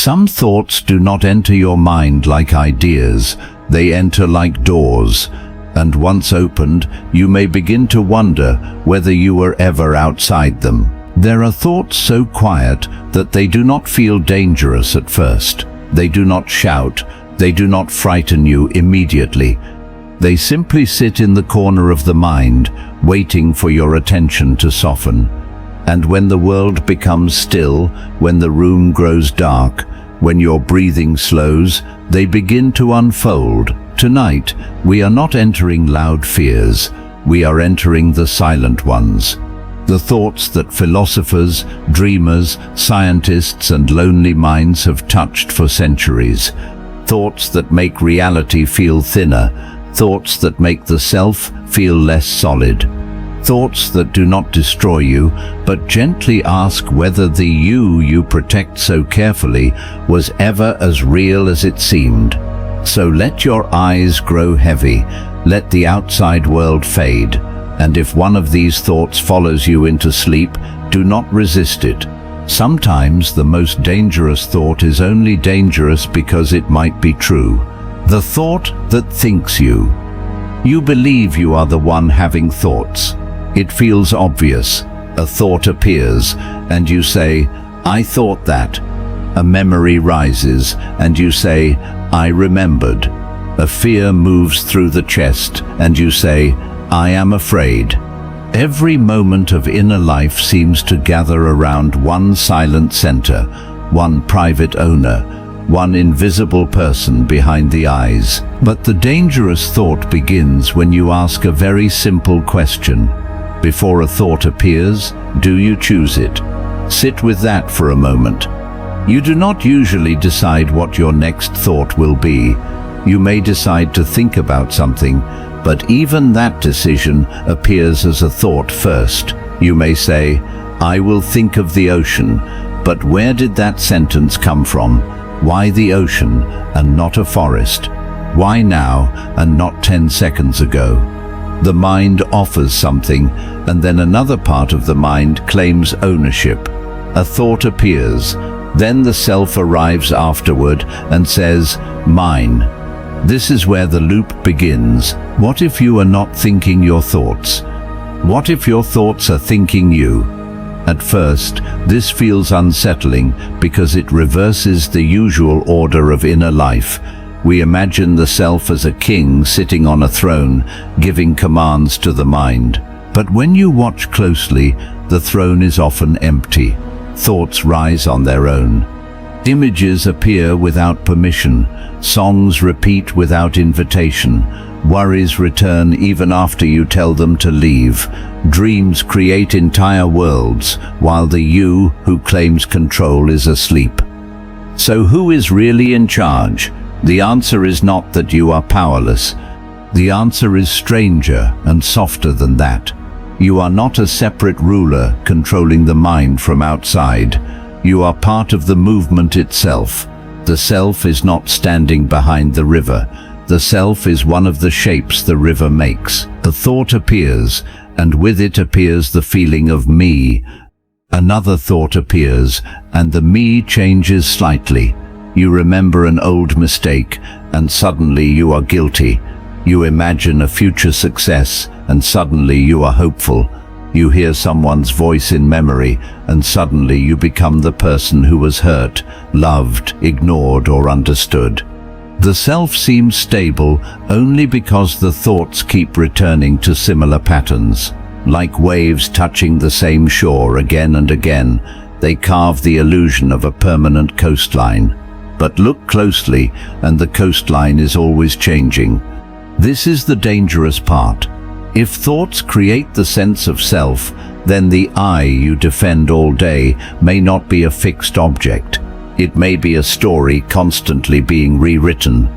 Some thoughts do not enter your mind like ideas, they enter like doors, and once opened, you may begin to wonder whether you were ever outside them. There are thoughts so quiet that they do not feel dangerous at first. They do not shout, they do not frighten you immediately. They simply sit in the corner of the mind, waiting for your attention to soften. And when the world becomes still, when the room grows dark, when your breathing slows, they begin to unfold. Tonight, we are not entering loud fears, we are entering the silent ones. The thoughts that philosophers, dreamers, scientists and lonely minds have touched for centuries. Thoughts that make reality feel thinner, thoughts that make the self feel less solid. Thoughts that do not destroy you, but gently ask whether the you protect so carefully was ever as real as it seemed. So let your eyes grow heavy, let the outside world fade, and if one of these thoughts follows you into sleep, do not resist it. Sometimes the most dangerous thought is only dangerous because it might be true. The thought that thinks you. You believe you are the one having thoughts. It feels obvious. A thought appears, and you say, "I thought that." A memory rises, and you say, "I remembered." A fear moves through the chest, and you say, "I am afraid." Every moment of inner life seems to gather around one silent center, one private owner, one invisible person behind the eyes. But the dangerous thought begins when you ask a very simple question. Before a thought appears, do you choose it? Sit with that for a moment. You do not usually decide what your next thought will be. You may decide to think about something, but even that decision appears as a thought first. You may say, "I will think of the ocean," but where did that sentence come from? Why the ocean and not a forest? Why now and not 10 seconds ago? The mind offers something, and then another part of the mind claims ownership. A thought appears, then the self arrives afterward and says, "Mine." This is where the loop begins. What if you are not thinking your thoughts? What if your thoughts are thinking you? At first, this feels unsettling because it reverses the usual order of inner life. We imagine the self as a king sitting on a throne, giving commands to the mind. But when you watch closely, the throne is often empty. Thoughts rise on their own. Images appear without permission. Songs repeat without invitation. Worries return even after you tell them to leave. Dreams create entire worlds, while the you who claims control is asleep. So who is really in charge? The answer is not that you are powerless. The answer is stranger and softer than that. You are not a separate ruler controlling the mind from outside. You are part of the movement itself. The self is not standing behind the river. The self is one of the shapes the river makes. The thought appears, and with it appears the feeling of me. Another thought appears, and the me changes slightly. You remember an old mistake, and suddenly you are guilty. You imagine a future success, and suddenly you are hopeful. You hear someone's voice in memory, and suddenly you become the person who was hurt, loved, ignored, or understood. The self seems stable only because the thoughts keep returning to similar patterns. Like waves touching the same shore again and again, they carve the illusion of a permanent coastline. But look closely, and the coastline is always changing. This is the dangerous part. If thoughts create the sense of self, then the I you defend all day may not be a fixed object. It may be a story constantly being rewritten.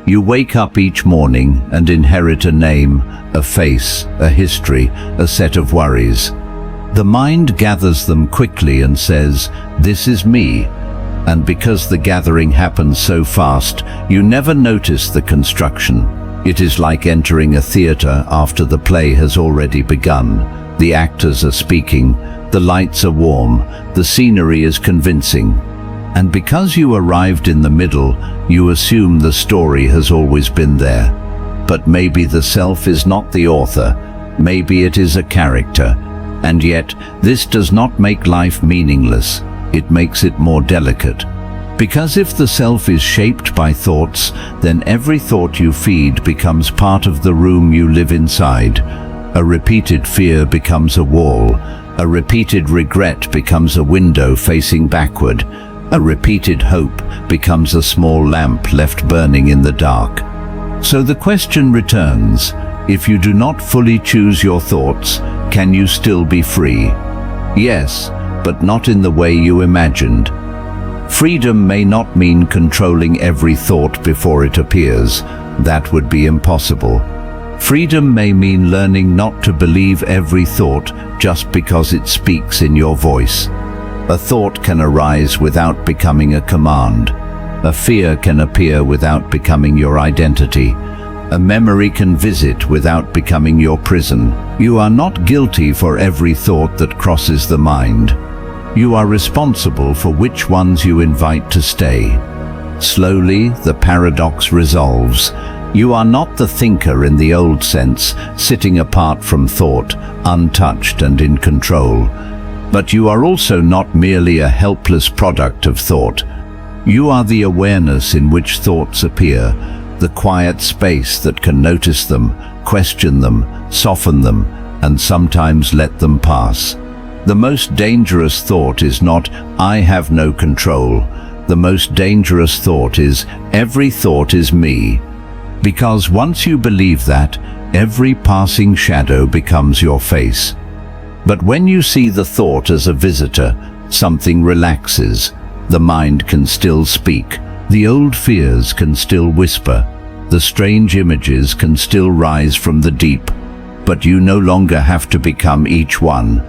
You wake up each morning and inherit a name, a face, a history, a set of worries. The mind gathers them quickly and says, "This is me." And because the gathering happens so fast, you never notice the construction. It is like entering a theater after the play has already begun. The actors are speaking, the lights are warm, the scenery is convincing. And because you arrived in the middle, you assume the story has always been there. But maybe the self is not the author, maybe it is a character. And yet, this does not make life meaningless, it makes it more delicate. Because if the self is shaped by thoughts, then every thought you feed becomes part of the room you live inside. A repeated fear becomes a wall, a repeated regret becomes a window facing backward, a repeated hope becomes a small lamp left burning in the dark. So the question returns, if you do not fully choose your thoughts, can you still be free? Yes, but not in the way you imagined. Freedom may not mean controlling every thought before it appears. That would be impossible. Freedom may mean learning not to believe every thought just because it speaks in your voice. A thought can arise without becoming a command. A fear can appear without becoming your identity. A memory can visit without becoming your prison. You are not guilty for every thought that crosses the mind. You are responsible for which ones you invite to stay. Slowly, the paradox resolves. You are not the thinker in the old sense, sitting apart from thought, untouched and in control. But you are also not merely a helpless product of thought. You are the awareness in which thoughts appear, the quiet space that can notice them, question them, soften them, and sometimes let them pass. The most dangerous thought is not, "I have no control." The most dangerous thought is, "Every thought is me." Because once you believe that, every passing shadow becomes your face. But when you see the thought as a visitor, something relaxes. The mind can still speak. The old fears can still whisper. The strange images can still rise from the deep. But you no longer have to become each one.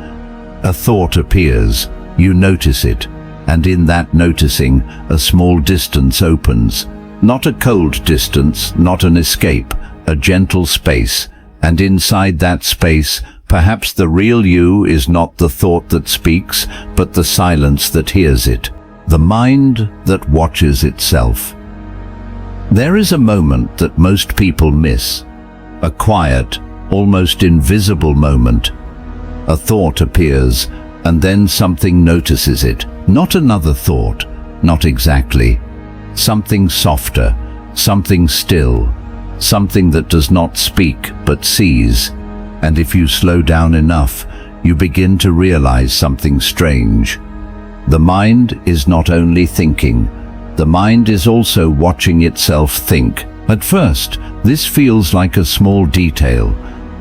A thought appears, you notice it, and in that noticing, a small distance opens. Not a cold distance, not an escape, a gentle space. And inside that space, perhaps the real you is not the thought that speaks, but the silence that hears it. The mind that watches itself. There is a moment that most people miss. A quiet, almost invisible moment. A thought appears, and then something notices it. Not another thought, not exactly. Something softer, something still, something that does not speak but sees. And if you slow down enough, you begin to realize something strange. The mind is not only thinking, the mind is also watching itself think. At first, this feels like a small detail,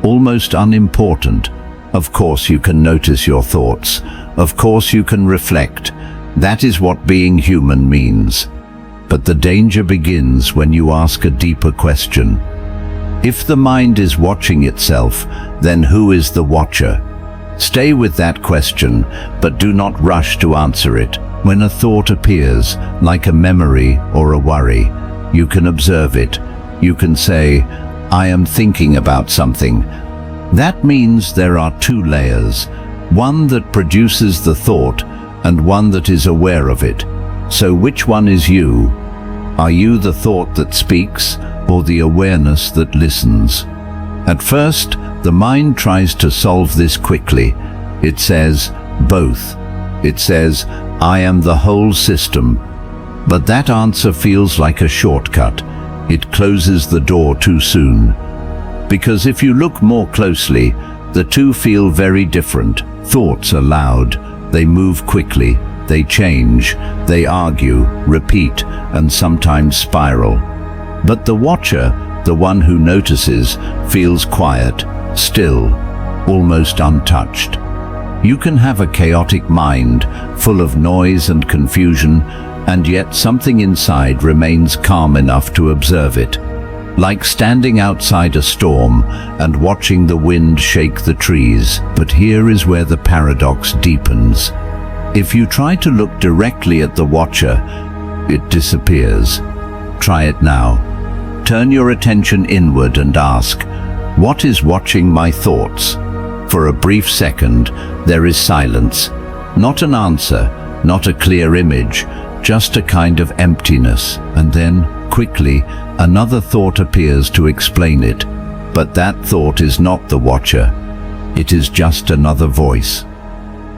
almost unimportant. Of course you can notice your thoughts. Of course you can reflect. That is what being human means. But the danger begins when you ask a deeper question. If the mind is watching itself, then who is the watcher? Stay with that question, but do not rush to answer it. When a thought appears, like a memory or a worry, you can observe it. You can say, "I am thinking about something." That means there are two layers, one that produces the thought and one that is aware of it. So which one is you? Are you the thought that speaks or the awareness that listens? At first, the mind tries to solve this quickly. It says, both. It says, "I am the whole system." But that answer feels like a shortcut. It closes the door too soon. Because if you look more closely, the two feel very different. Thoughts are loud, they move quickly, they change, they argue, repeat, and sometimes spiral. But the watcher, the one who notices, feels quiet, still, almost untouched. You can have a chaotic mind, full of noise and confusion, and yet something inside remains calm enough to observe it. Like standing outside a storm and watching the wind shake the trees. But here is where the paradox deepens. If you try to look directly at the watcher, it disappears. Try it now. Turn your attention inward and ask, what is watching my thoughts? For a brief second, there is silence. Not an answer, not a clear image, just a kind of emptiness, and then, quickly, another thought appears to explain it. But that thought is not the watcher. It is just another voice.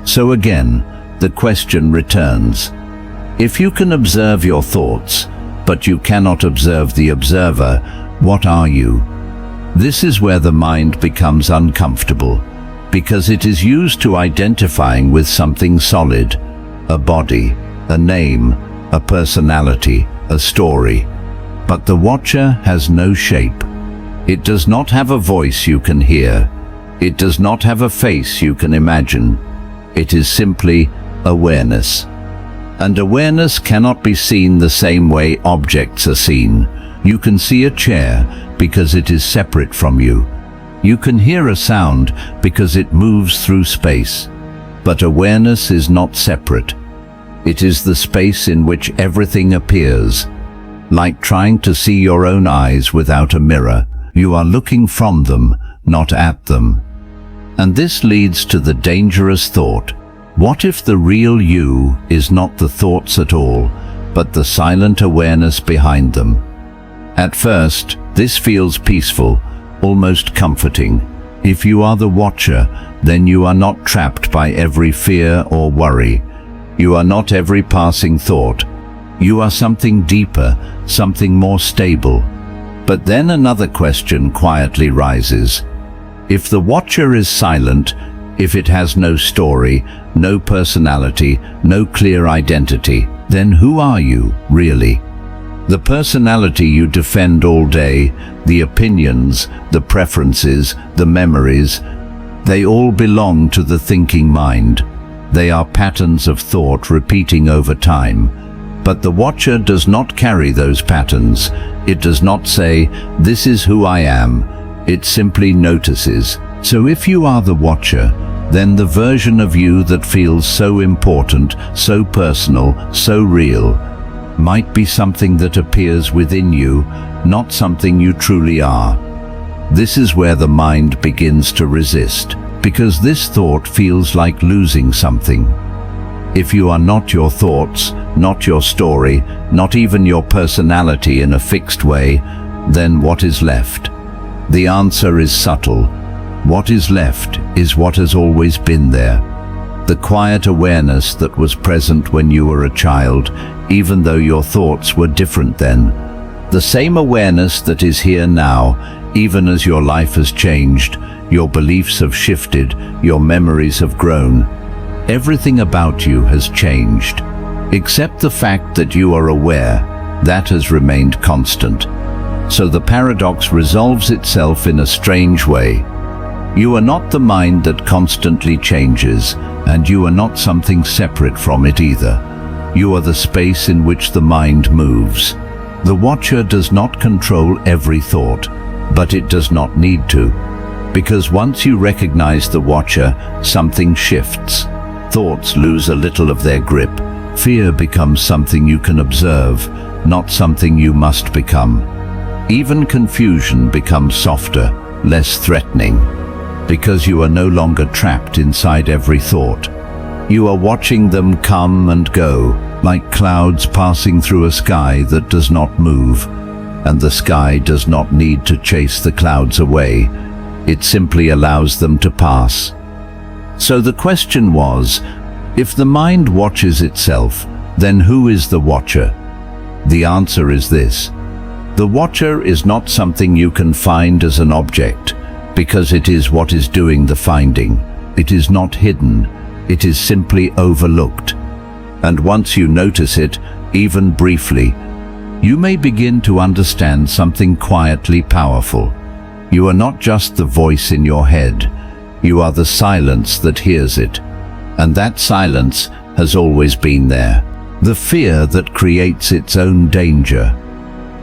So again, the question returns. If you can observe your thoughts, but you cannot observe the observer, what are you? This is where the mind becomes uncomfortable, because it is used to identifying with something solid, a body, a name, a personality, a story. But the watcher has no shape. It does not have a voice you can hear. It does not have a face you can imagine. It is simply awareness. And awareness cannot be seen the same way objects are seen. You can see a chair because it is separate from you. You can hear a sound because it moves through space. But awareness is not separate. It is the space in which everything appears. Like trying to see your own eyes without a mirror. You are looking from them, not at them. And this leads to the dangerous thought. What if the real you is not the thoughts at all, but the silent awareness behind them? At first, this feels peaceful, almost comforting. If you are the watcher, then you are not trapped by every fear or worry. You are not every passing thought. You are something deeper, something more stable. But then another question quietly rises. If the watcher is silent, if it has no story, no personality, no clear identity, then who are you, really? The personality you defend all day, the opinions, the preferences, the memories, they all belong to the thinking mind. They are patterns of thought repeating over time. But the watcher does not carry those patterns. It does not say, "This is who I am." It simply notices. So if you are the watcher, then the version of you that feels so important, so personal, so real, might be something that appears within you, not something you truly are. This is where the mind begins to resist, because this thought feels like losing something. If you are not your thoughts, not your story, not even your personality in a fixed way, then what is left? The answer is subtle. What is left is what has always been there. The quiet awareness that was present when you were a child, even though your thoughts were different then. The same awareness that is here now, even as your life has changed, your beliefs have shifted, your memories have grown. Everything about you has changed, except the fact that you are aware. That has remained constant. So the paradox resolves itself in a strange way. You are not the mind that constantly changes, and you are not something separate from it either. You are the space in which the mind moves. The watcher does not control every thought, but it does not need to. Because once you recognize the watcher, something shifts. Thoughts lose a little of their grip. Fear becomes something you can observe, not something you must become. Even confusion becomes softer, less threatening, because you are no longer trapped inside every thought. You are watching them come and go, like clouds passing through a sky that does not move. And the sky does not need to chase the clouds away. It simply allows them to pass. So the question was, if the mind watches itself, then who is the watcher? The answer is this. The watcher is not something you can find as an object, because it is what is doing the finding. It is not hidden. It is simply overlooked. And once you notice it, even briefly, you may begin to understand something quietly powerful. You are not just the voice in your head. You are the silence that hears it. And that silence has always been there. The fear that creates its own danger.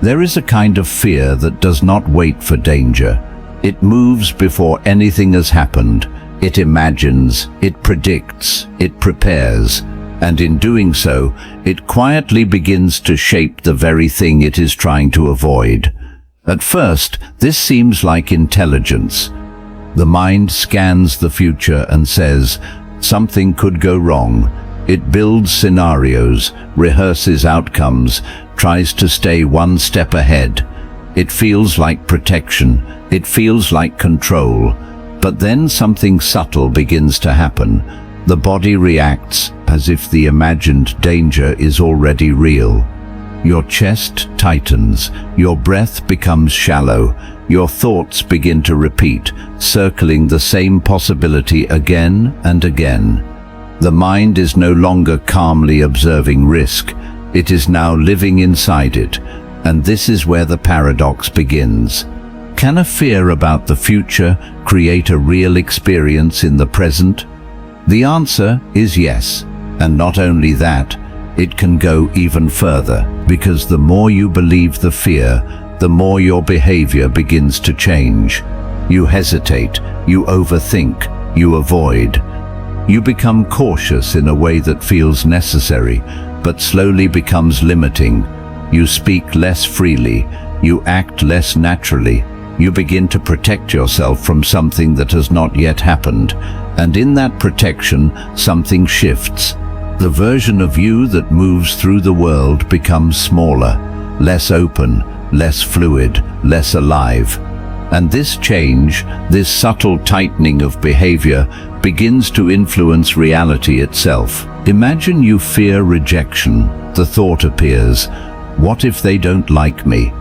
There is a kind of fear that does not wait for danger. It moves before anything has happened. It imagines, it predicts, it prepares. And in doing so, it quietly begins to shape the very thing it is trying to avoid. At first, this seems like intelligence. The mind scans the future and says, something could go wrong. It builds scenarios, rehearses outcomes, tries to stay one step ahead. It feels like protection, it feels like control. But then something subtle begins to happen. The body reacts as if the imagined danger is already real. Your chest tightens, your breath becomes shallow, your thoughts begin to repeat, circling the same possibility again and again. The mind is no longer calmly observing risk, it is now living inside it, and this is where the paradox begins. Can a fear about the future create a real experience in the present? The answer is yes, and not only that, it can go even further, because the more you believe the fear, the more your behavior begins to change. You hesitate, you overthink, you avoid. You become cautious in a way that feels necessary, but slowly becomes limiting. You speak less freely, you act less naturally. You begin to protect yourself from something that has not yet happened, and in that protection, something shifts. The version of you that moves through the world becomes smaller, less open, less fluid, less alive. And this change, this subtle tightening of behavior, begins to influence reality itself. Imagine you fear rejection. The thought appears, what if they don't like me?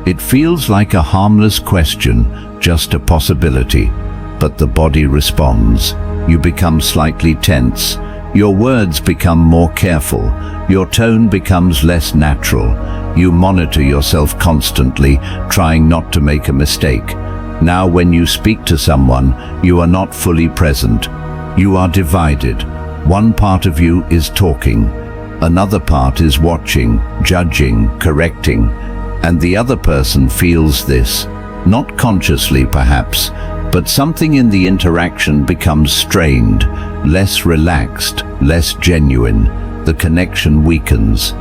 It feels like a harmless question, just a possibility. But the body responds. You become slightly tense. Your words become more careful. Your tone becomes less natural. You monitor yourself constantly, trying not to make a mistake. Now when you speak to someone, you are not fully present. You are divided. One part of you is talking. Another part is watching, judging, correcting. And the other person feels this, not consciously perhaps, but something in the interaction becomes strained, less relaxed, less genuine. The connection weakens.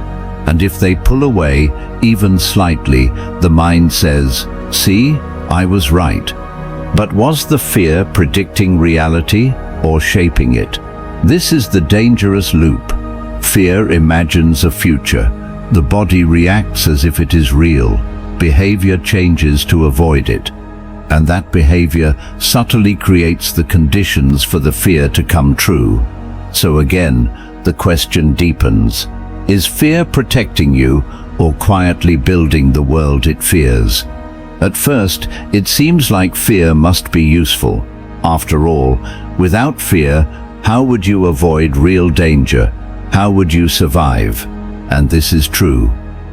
And if they pull away, even slightly, the mind says, "See, I was right." But was the fear predicting reality or shaping it? This is the dangerous loop. Fear imagines a future. The body reacts as if it is real. Behavior changes to avoid it. And that behavior subtly creates the conditions for the fear to come true. So again, the question deepens. Is fear protecting you or quietly building the world it fears? At first, it seems like fear must be useful. After all, without fear, how would you avoid real danger? How would you survive? And this is true.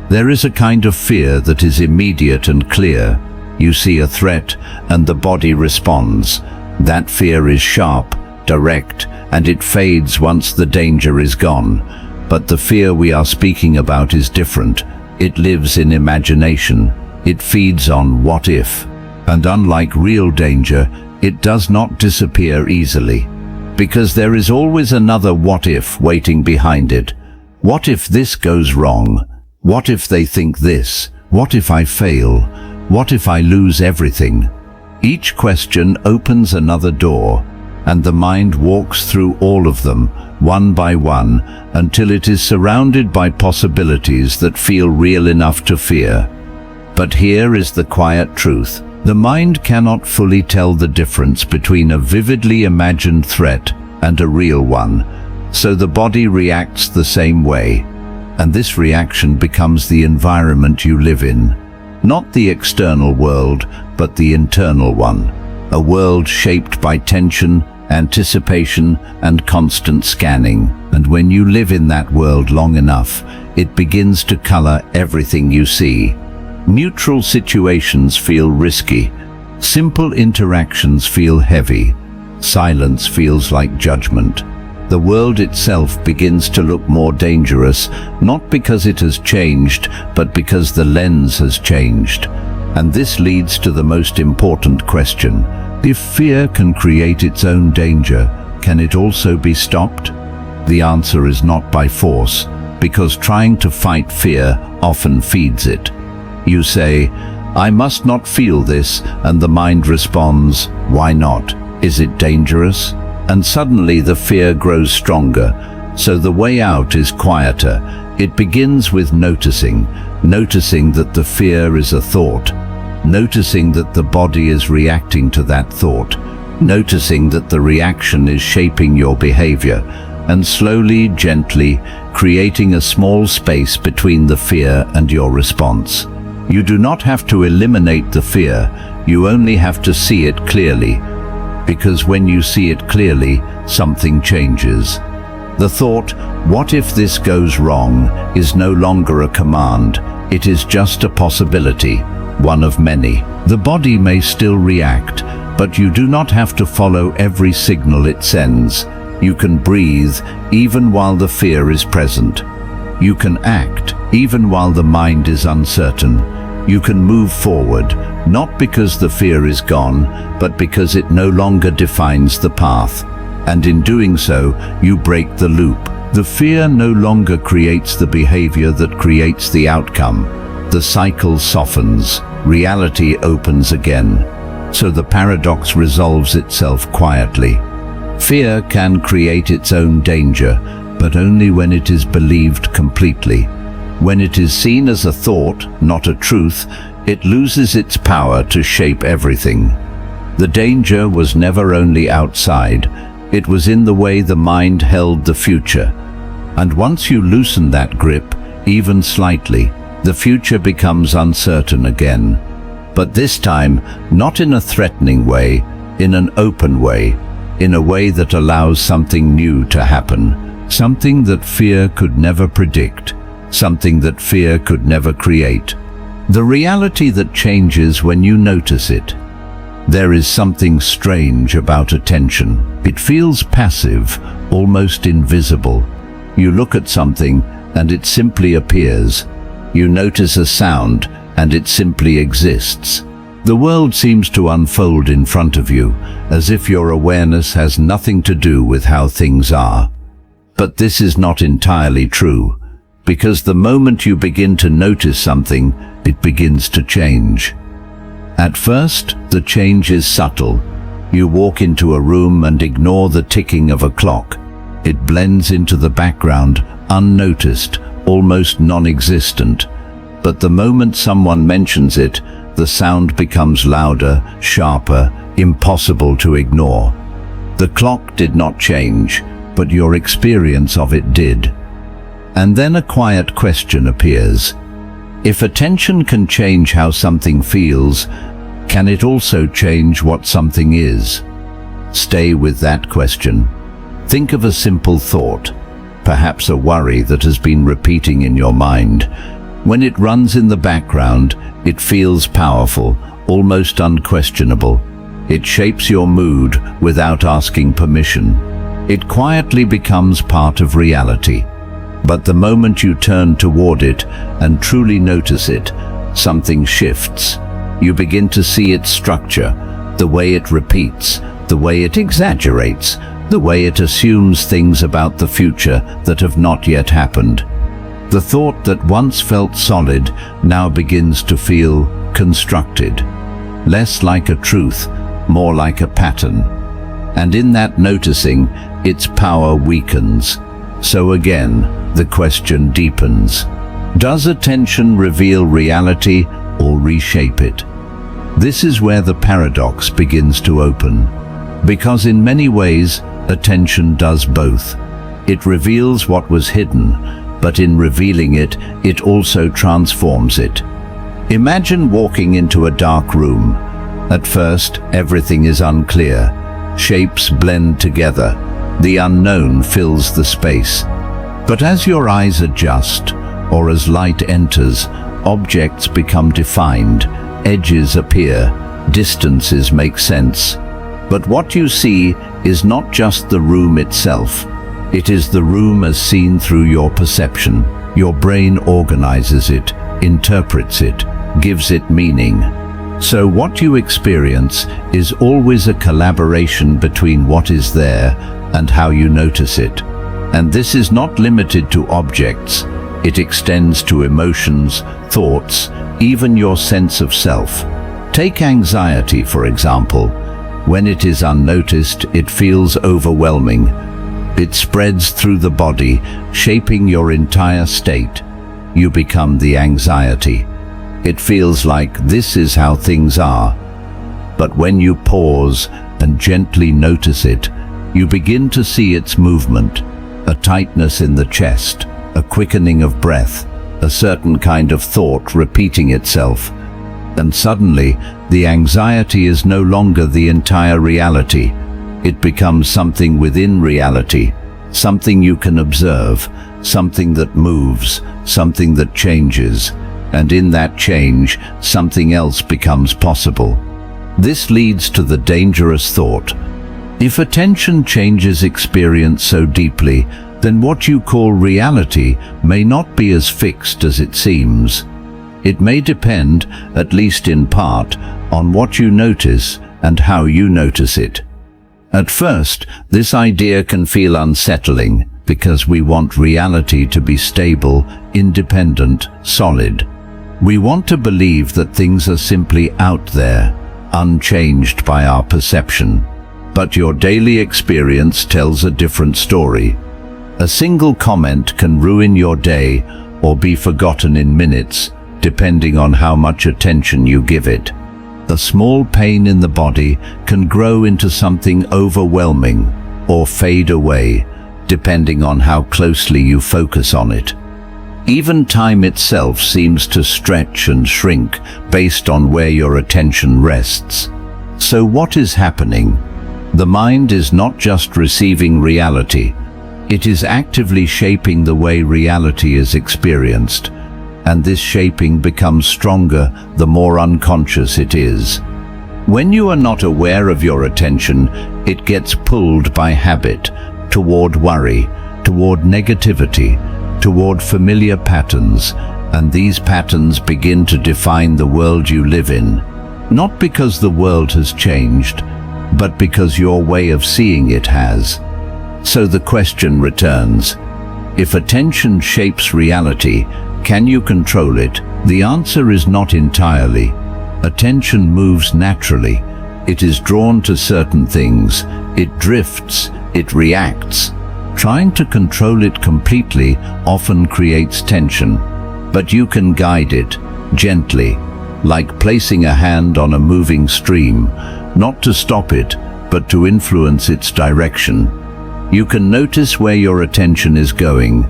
There is a kind of fear that is immediate and clear. You see a threat and the body responds. That fear is sharp, direct, and it fades once the danger is gone. But the fear we are speaking about is different. It lives in imagination. It feeds on what if. And unlike real danger, it does not disappear easily. Because there is always another what if waiting behind it. What if this goes wrong? What if they think this? What if I fail? What if I lose everything? Each question opens another door, and the mind walks through all of them, one by one, until it is surrounded by possibilities that feel real enough to fear. But here is the quiet truth. The mind cannot fully tell the difference between a vividly imagined threat and a real one, so the body reacts the same way. And this reaction becomes the environment you live in. Not the external world, but the internal one. A world shaped by tension, anticipation, and constant scanning. And when you live in that world long enough, it begins to color everything you see. Neutral situations feel risky. Simple interactions feel heavy. Silence feels like judgment. The world itself begins to look more dangerous, not because it has changed, but because the lens has changed. And this leads to the most important question. If fear can create its own danger, can it also be stopped? The answer is not by force, because trying to fight fear often feeds it. You say, "I must not feel this," and the mind responds, "Why not? Is it dangerous?" And suddenly the fear grows stronger. So the way out is quieter. It begins with noticing that the fear is a thought, noticing that the body is reacting to that thought, noticing that the reaction is shaping your behavior, and slowly, gently, creating a small space between the fear and your response. You do not have to eliminate the fear, you only have to see it clearly, because when you see it clearly, something changes. The thought, "What if this goes wrong?" is no longer a command, it is just a possibility, one of many. The body may still react, but you do not have to follow every signal it sends. You can breathe even while the fear is present. You can act even while the mind is uncertain. You can move forward, not because the fear is gone, but because it no longer defines the path. And in doing so, you break the loop. The fear no longer creates the behavior that creates the outcome. The cycle softens, reality opens again. So the paradox resolves itself quietly. Fear can create its own danger, but only when it is believed completely. When it is seen as a thought, not a truth, it loses its power to shape everything. The danger was never only outside, it was in the way the mind held the future. And once you loosen that grip, even slightly, the future becomes uncertain again. But this time, not in a threatening way, in an open way, in a way that allows something new to happen, something that fear could never predict, something that fear could never create. The reality that changes when you notice it. There is something strange about attention. It feels passive, almost invisible. You look at something and it simply appears. You notice a sound and it simply exists. The world seems to unfold in front of you, as if your awareness has nothing to do with how things are. But this is not entirely true, because the moment you begin to notice something, it begins to change. At first, the change is subtle. You walk into a room and ignore the ticking of a clock. It blends into the background, unnoticed, almost non-existent. But the moment someone mentions it, the sound becomes louder, sharper, impossible to ignore. The clock did not change, but your experience of it did. And then a quiet question appears. If attention can change how something feels, can it also change what something is? Stay with that question. Think of a simple thought, perhaps a worry that has been repeating in your mind. When it runs in the background, it feels powerful, almost unquestionable. It shapes your mood without asking permission. It quietly becomes part of reality. But the moment you turn toward it and truly notice it, something shifts. You begin to see its structure, the way it repeats, the way it exaggerates, the way it assumes things about the future that have not yet happened. The thought that once felt solid now begins to feel constructed, less like a truth, more like a pattern. And in that noticing, its power weakens. So again, the question deepens. Does attention reveal reality or reshape it? This is where the paradox begins to open. Because in many ways, attention does both. It reveals what was hidden, but in revealing it, it also transforms it. Imagine walking into a dark room. At first, everything is unclear. Shapes blend together. The unknown fills the space. But as your eyes adjust, or as light enters, objects become defined, edges appear, distances make sense. But what you see is not just the room itself. It is the room as seen through your perception. Your brain organizes it, interprets it, gives it meaning. So what you experience is always a collaboration between what is there and how you notice it. And this is not limited to objects. It extends to emotions, thoughts, even your sense of self. Take anxiety, for example. When it is unnoticed, it feels overwhelming. It spreads through the body, shaping your entire state. You become the anxiety. It feels like this is how things are. But when you pause and gently notice it, you begin to see its movement, a tightness in the chest, a quickening of breath, a certain kind of thought repeating itself. And suddenly, the anxiety is no longer the entire reality. It becomes something within reality, something you can observe, something that moves, something that changes, and in that change, something else becomes possible. This leads to the dangerous thought: if attention changes experience so deeply, then what you call reality may not be as fixed as it seems. It may depend, at least in part, on what you notice and how you notice it. At first, this idea can feel unsettling because we want reality to be stable, independent, solid. We want to believe that things are simply out there, unchanged by our perception. But your daily experience tells a different story. A single comment can ruin your day or be forgotten in minutes, depending on how much attention you give it. A small pain in the body can grow into something overwhelming or fade away, depending on how closely you focus on it. Even time itself seems to stretch and shrink based on where your attention rests. So what is happening? The mind is not just receiving reality, it is actively shaping the way reality is experienced, and this shaping becomes stronger the more unconscious it is. When you are not aware of your attention, it gets pulled by habit, toward worry, toward negativity, toward familiar patterns, and these patterns begin to define the world you live in. Not because the world has changed, but because your way of seeing it has. So the question returns: if attention shapes reality, can you control it? The answer is not entirely. Attention moves naturally. It is drawn to certain things. It drifts. It reacts. Trying to control it completely often creates tension, but you can guide it gently, like placing a hand on a moving stream, not to stop it, but to influence its direction. You can notice where your attention is going.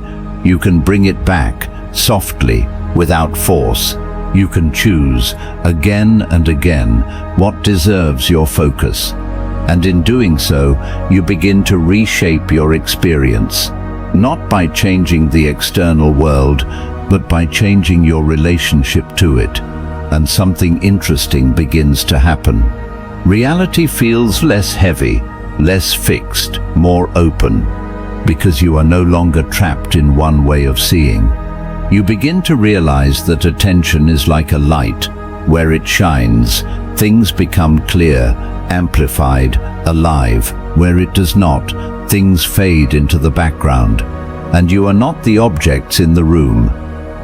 You can bring it back softly, without force. You can choose again and again what deserves your focus. And in doing so, you begin to reshape your experience, not by changing the external world, but by changing your relationship to it. And something interesting begins to happen. Reality feels less heavy, less fixed, more open, because you are no longer trapped in one way of seeing. You begin to realize that attention is like a light. Where it shines, things become clear, amplified, alive. Where it does not, things fade into the background. And you are not the objects in the room.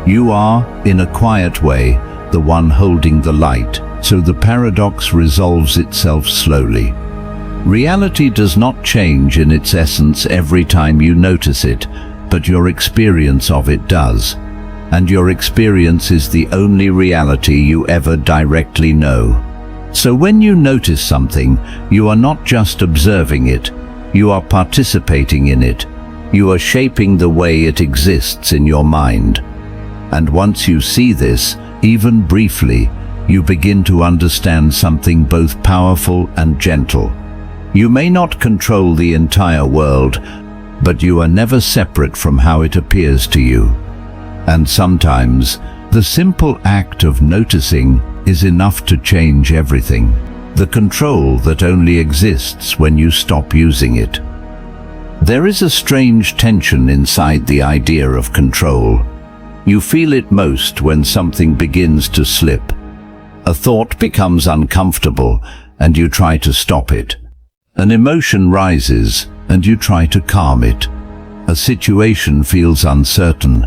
You are, in a quiet way, the one holding the light. So the paradox resolves itself slowly. Reality does not change in its essence every time you notice it, but your experience of it does. And your experience is the only reality you ever directly know. So when you notice something, you are not just observing it, you are participating in it. You are shaping the way it exists in your mind. And once you see this, even briefly, you begin to understand something both powerful and gentle. You may not control the entire world, but you are never separate from how it appears to you. And sometimes, the simple act of noticing is enough to change everything. The control that only exists when you stop using it. There is a strange tension inside the idea of control. You feel it most when something begins to slip. A thought becomes uncomfortable and you try to stop it. An emotion rises and you try to calm it. A situation feels uncertain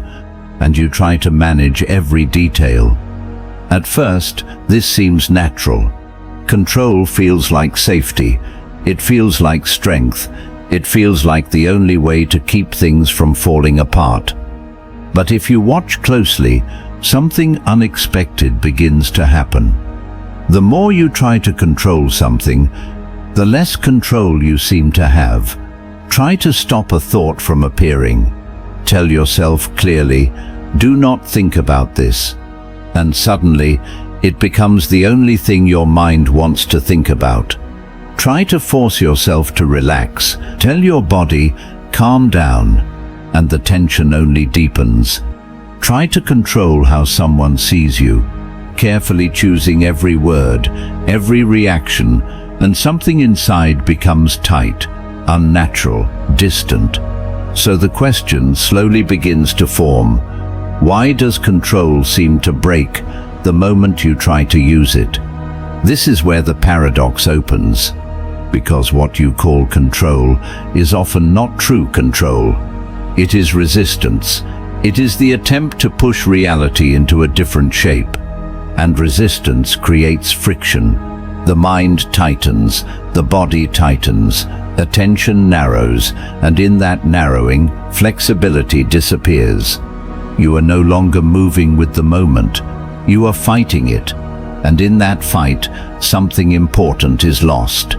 and you try to manage every detail. At first, this seems natural. Control feels like safety. It feels like strength. It feels like the only way to keep things from falling apart. But if you watch closely, something unexpected begins to happen. The more you try to control something, the less control you seem to have. Try to stop a thought from appearing. Tell yourself clearly, "Do not think about this." And suddenly, it becomes the only thing your mind wants to think about. Try to force yourself to relax. Tell your body, "Calm down," and the tension only deepens. Try to control how someone sees you, carefully choosing every word, every reaction, and something inside becomes tight, unnatural, distant. So the question slowly begins to form. Why does control seem to break the moment you try to use it? This is where the paradox opens, because what you call control is often not true control. It is resistance. It is the attempt to push reality into a different shape. And resistance creates friction. The mind tightens, the body tightens, attention narrows, and in that narrowing, flexibility disappears. You are no longer moving with the moment. You are fighting it. And in that fight, something important is lost.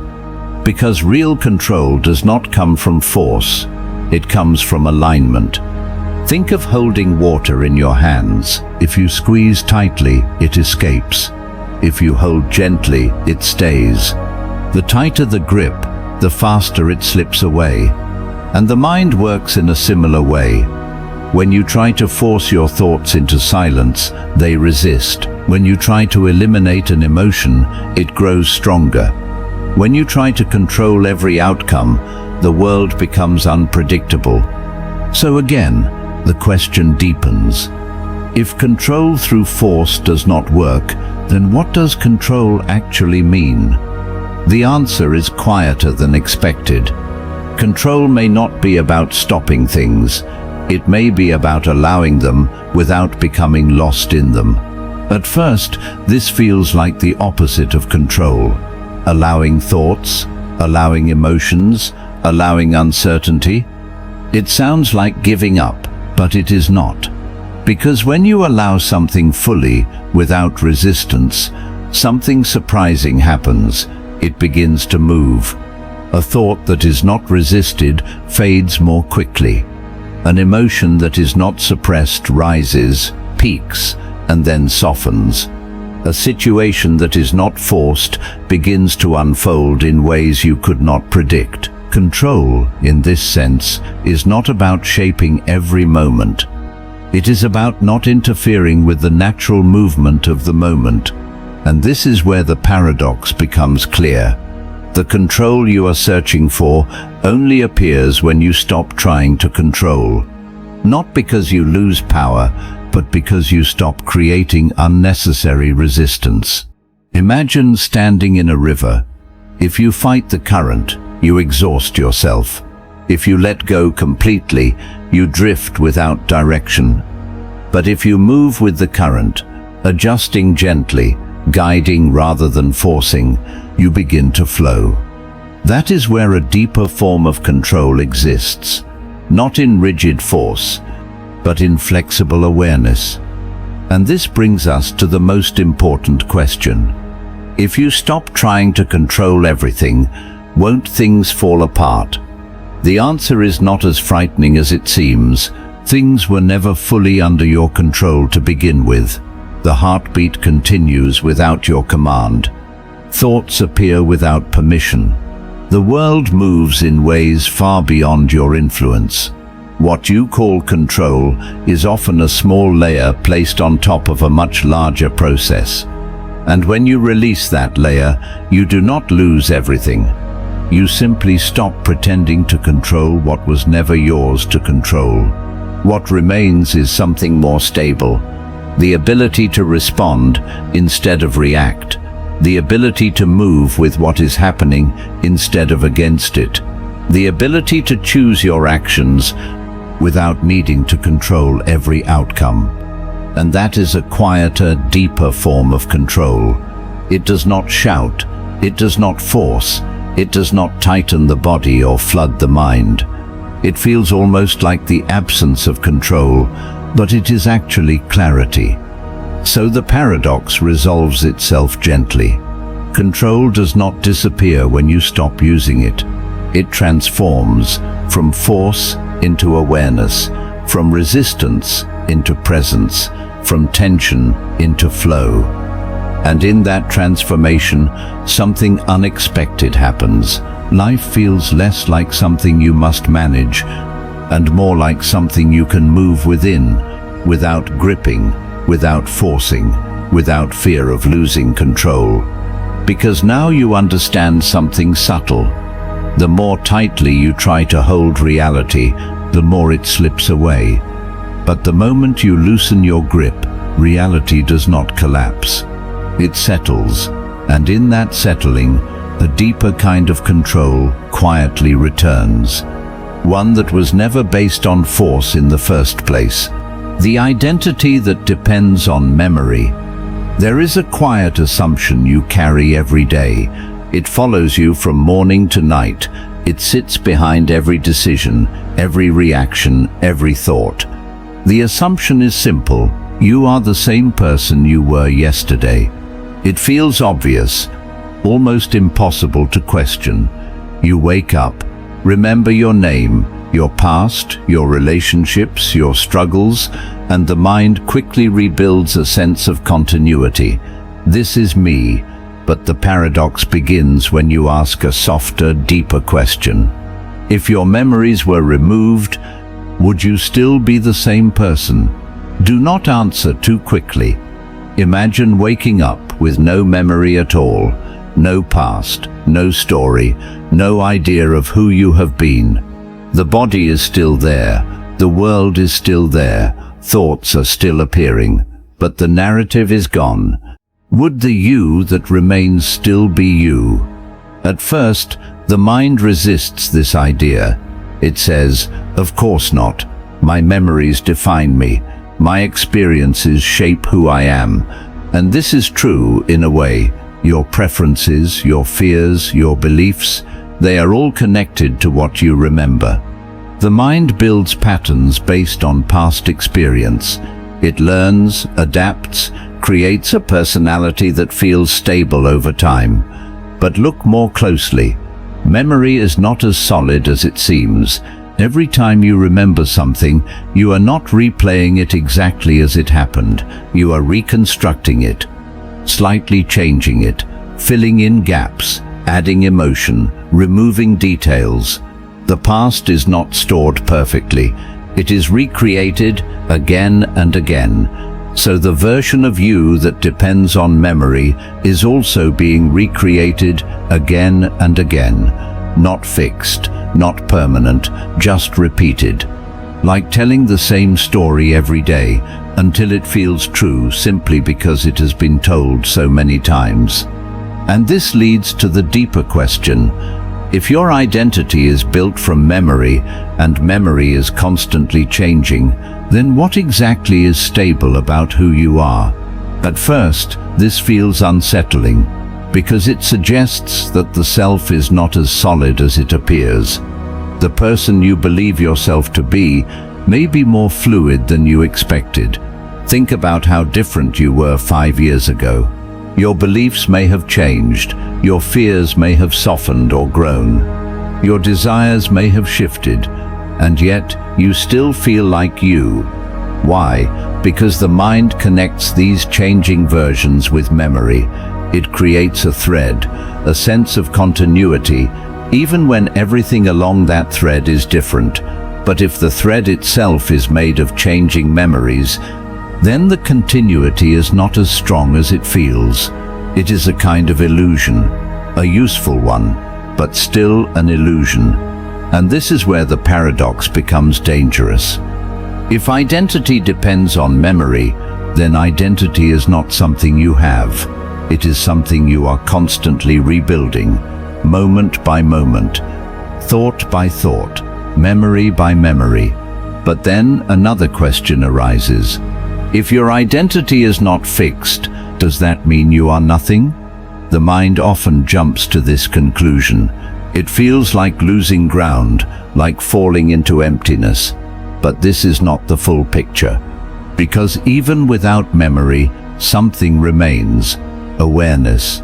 Because real control does not come from force. It comes from alignment. Think of holding water in your hands. If you squeeze tightly, it escapes. If you hold gently, it stays. The tighter the grip, the faster it slips away. And the mind works in a similar way. When you try to force your thoughts into silence, they resist. When you try to eliminate an emotion, it grows stronger. When you try to control every outcome, the world becomes unpredictable. So again, the question deepens. If control through force does not work, then what does control actually mean? The answer is quieter than expected. Control may not be about stopping things. It may be about allowing them without becoming lost in them. At first, this feels like the opposite of control. Allowing thoughts, allowing emotions, allowing uncertainty. It sounds like giving up, but it is not. Because when you allow something fully, without resistance, something surprising happens. It begins to move. A thought that is not resisted fades more quickly. An emotion that is not suppressed rises, peaks, and then softens. A situation that is not forced begins to unfold in ways you could not predict. Control, in this sense, is not about shaping every moment. It is about not interfering with the natural movement of the moment. And this is where the paradox becomes clear. The control you are searching for only appears when you stop trying to control. Not because you lose power, but because you stop creating unnecessary resistance. Imagine standing in a river. If you fight the current, you exhaust yourself. If you let go completely, you drift without direction. But if you move with the current, adjusting gently, guiding rather than forcing, you begin to flow. That is where a deeper form of control exists, not in rigid force, but in flexible awareness. And this brings us to the most important question. If you stop trying to control everything, won't things fall apart? The answer is not as frightening as it seems. Things were never fully under your control to begin with. The heartbeat continues without your command. Thoughts appear without permission. The world moves in ways far beyond your influence. What you call control is often a small layer placed on top of a much larger process. And when you release that layer, you do not lose everything. You simply stop pretending to control what was never yours to control. What remains is something more stable. The ability to respond instead of react. The ability to move with what is happening instead of against it. The ability to choose your actions without needing to control every outcome. And that is a quieter, deeper form of control. It does not shout, it does not force, It does not tighten the body or flood the mind. It feels almost like the absence of control, but it is actually clarity. So the paradox resolves itself gently. Control does not disappear when you stop using it. It transforms from force into awareness, from resistance into presence, from tension into flow. And in that transformation, something unexpected happens. Life feels less like something you must manage, and more like something you can move within, without gripping, without forcing, without fear of losing control. Because now you understand something subtle. The more tightly you try to hold reality, the more it slips away. But the moment you loosen your grip, reality does not collapse. It settles, and in that settling, a deeper kind of control quietly returns. One that was never based on force in the first place. The identity that depends on memory. There is a quiet assumption you carry every day. It follows you from morning to night. It sits behind every decision, every reaction, every thought. The assumption is simple. You are the same person you were yesterday. It feels obvious, almost impossible to question. You wake up, remember your name, your past, your relationships, your struggles, and the mind quickly rebuilds a sense of continuity. This is me, but the paradox begins when you ask a softer, deeper question. If your memories were removed, would you still be the same person? Do not answer too quickly. Imagine waking up with no memory at all, no past, no story, no idea of who you have been. The body is still there, the world is still there, thoughts are still appearing, but the narrative is gone. Would the you that remains still be you? At first, the mind resists this idea. It says, of course not. My memories define me. My experiences shape who I am. And this is true in a way. Your preferences, your fears, your beliefs, they are all connected to what you remember. The mind builds patterns based on past experience. It learns, adapts, creates a personality that feels stable over time. But look more closely. Memory is not as solid as it seems. Every time you remember something, you are not replaying it exactly as it happened. You are reconstructing it, slightly changing it, filling in gaps, adding emotion, removing details. The past is not stored perfectly. It is recreated again and again. So the version of you that depends on memory is also being recreated again and again. Not fixed, not permanent, just repeated. Like telling the same story every day until it feels true simply because it has been told so many times. And this leads to the deeper question. If your identity is built from memory and memory is constantly changing, then what exactly is stable about who you are? At first, this feels unsettling because it suggests that the self is not as solid as it appears. The person you believe yourself to be may be more fluid than you expected. Think about how different you were 5 years ago. Your beliefs may have changed, your fears may have softened or grown, your desires may have shifted, and yet you still feel like you. Why? Because the mind connects these changing versions with memory. It creates a thread, a sense of continuity, even when everything along that thread is different. But if the thread itself is made of changing memories, then the continuity is not as strong as it feels. It is a kind of illusion, a useful one, but still an illusion. And this is where the paradox becomes dangerous. If identity depends on memory, then identity is not something you have. It is something you are constantly rebuilding, moment by moment, thought by thought, memory by memory. But then another question arises. If your identity is not fixed, does that mean you are nothing? the mind often jumps to this conclusion. It feels like losing ground, like falling into emptiness. But this is not the full picture. Because even without memory, something remains: awareness.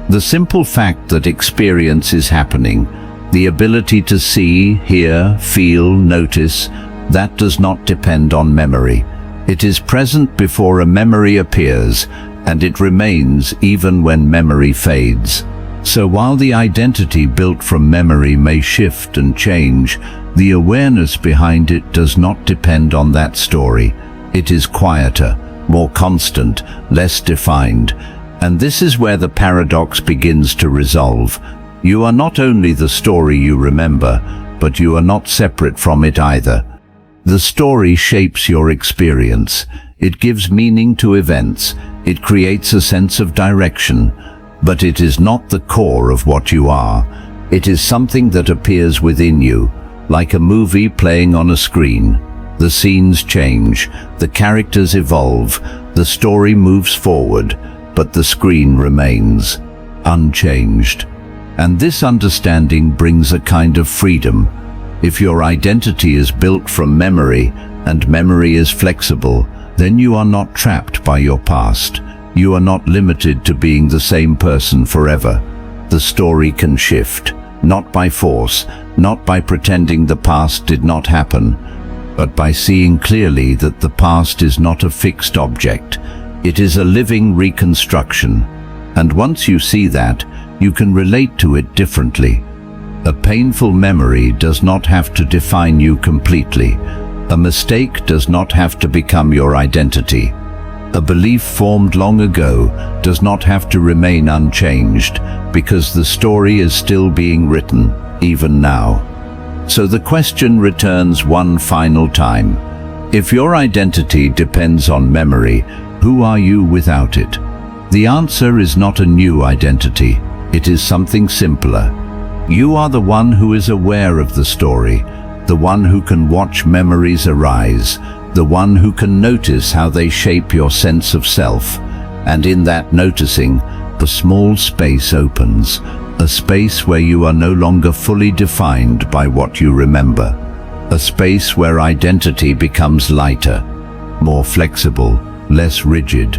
The simple fact that experience is happening, the ability to see, hear, feel, notice, that does not depend on memory. It is present before a memory appears, and it remains even when memory fades. So while the identity built from memory may shift and change, the awareness behind it does not depend on that story. It is quieter, more constant, less defined. And this is where the paradox begins to resolve. You are not only the story you remember, but you are not separate from it either. The story shapes your experience. It gives meaning to events. It creates a sense of direction. But it is not the core of what you are. It is something that appears within you, like a movie playing on a screen. The scenes change, the characters evolve, the story moves forward, but the screen remains unchanged. And this understanding brings a kind of freedom. If your identity is built from memory, and memory is flexible, then you are not trapped by your past. You are not limited to being the same person forever. The story can shift, not by force, not by pretending the past did not happen, but by seeing clearly that the past is not a fixed object. It is a living reconstruction. And once you see that, you can relate to it differently. A painful memory does not have to define you completely. A mistake does not have to become your identity. A belief formed long ago does not have to remain unchanged, because the story is still being written, even now. So the question returns one final time. If your identity depends on memory, who are you without it? The answer is not a new identity. It is something simpler. You are the one who is aware of the story, the one who can watch memories arise, the one who can notice how they shape your sense of self. And in that noticing, a small space opens, a space where you are no longer fully defined by what you remember, a space where identity becomes lighter, more flexible, less rigid.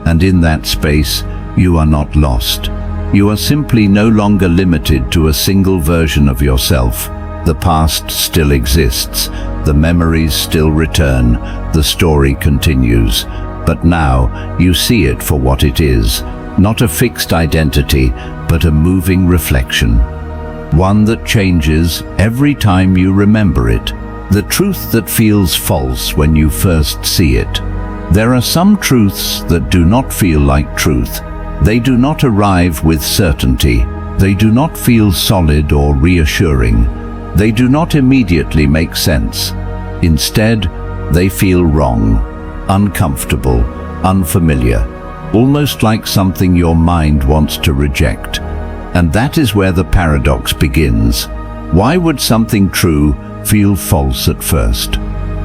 And in that space, you are not lost. You are simply no longer limited to a single version of yourself. The past still exists, the memories still return, the story continues. But now you see it for what it is, not a fixed identity, but a moving reflection. One that changes every time you remember it. The truth that feels false when you first see it. There are some truths that do not feel like truth. They do not arrive with certainty. They do not feel solid or reassuring. They do not immediately make sense. Instead, they feel wrong, uncomfortable, unfamiliar, almost like something your mind wants to reject. And that is where the paradox begins. Why would something true feel false at first?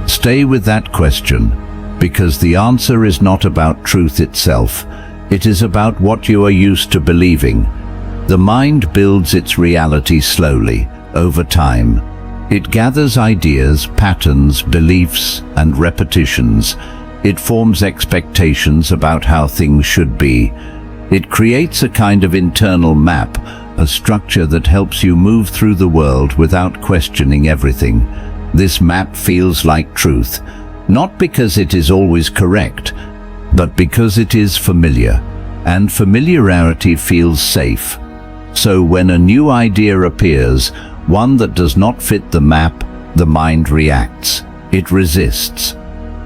Stay with that question, because the answer is not about truth itself. It is about what you are used to believing. The mind builds its reality slowly, over time. It gathers ideas, patterns, beliefs, and repetitions. It forms expectations about how things should be. It creates a kind of internal map, a structure that helps you move through the world without questioning everything. This map feels like truth, not because it is always correct, but because it is familiar, and familiarity feels safe. So when a new idea appears, one that does not fit the map, the mind reacts. It resists.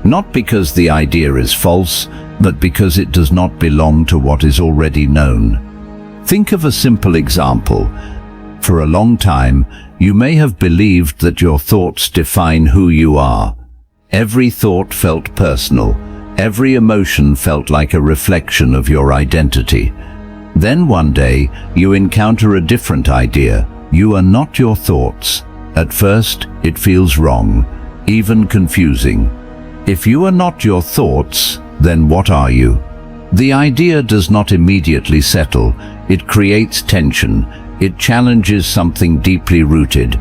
Not because the idea is false, but because it does not belong to what is already known. Think of a simple example. For a long time, you may have believed that your thoughts define who you are. Every thought felt personal. Every emotion felt like a reflection of your identity. Then one day, you encounter a different idea. You are not your thoughts. At first, it feels wrong, even confusing. If you are not your thoughts, then what are you? The idea does not immediately settle. It creates tension. It challenges something deeply rooted.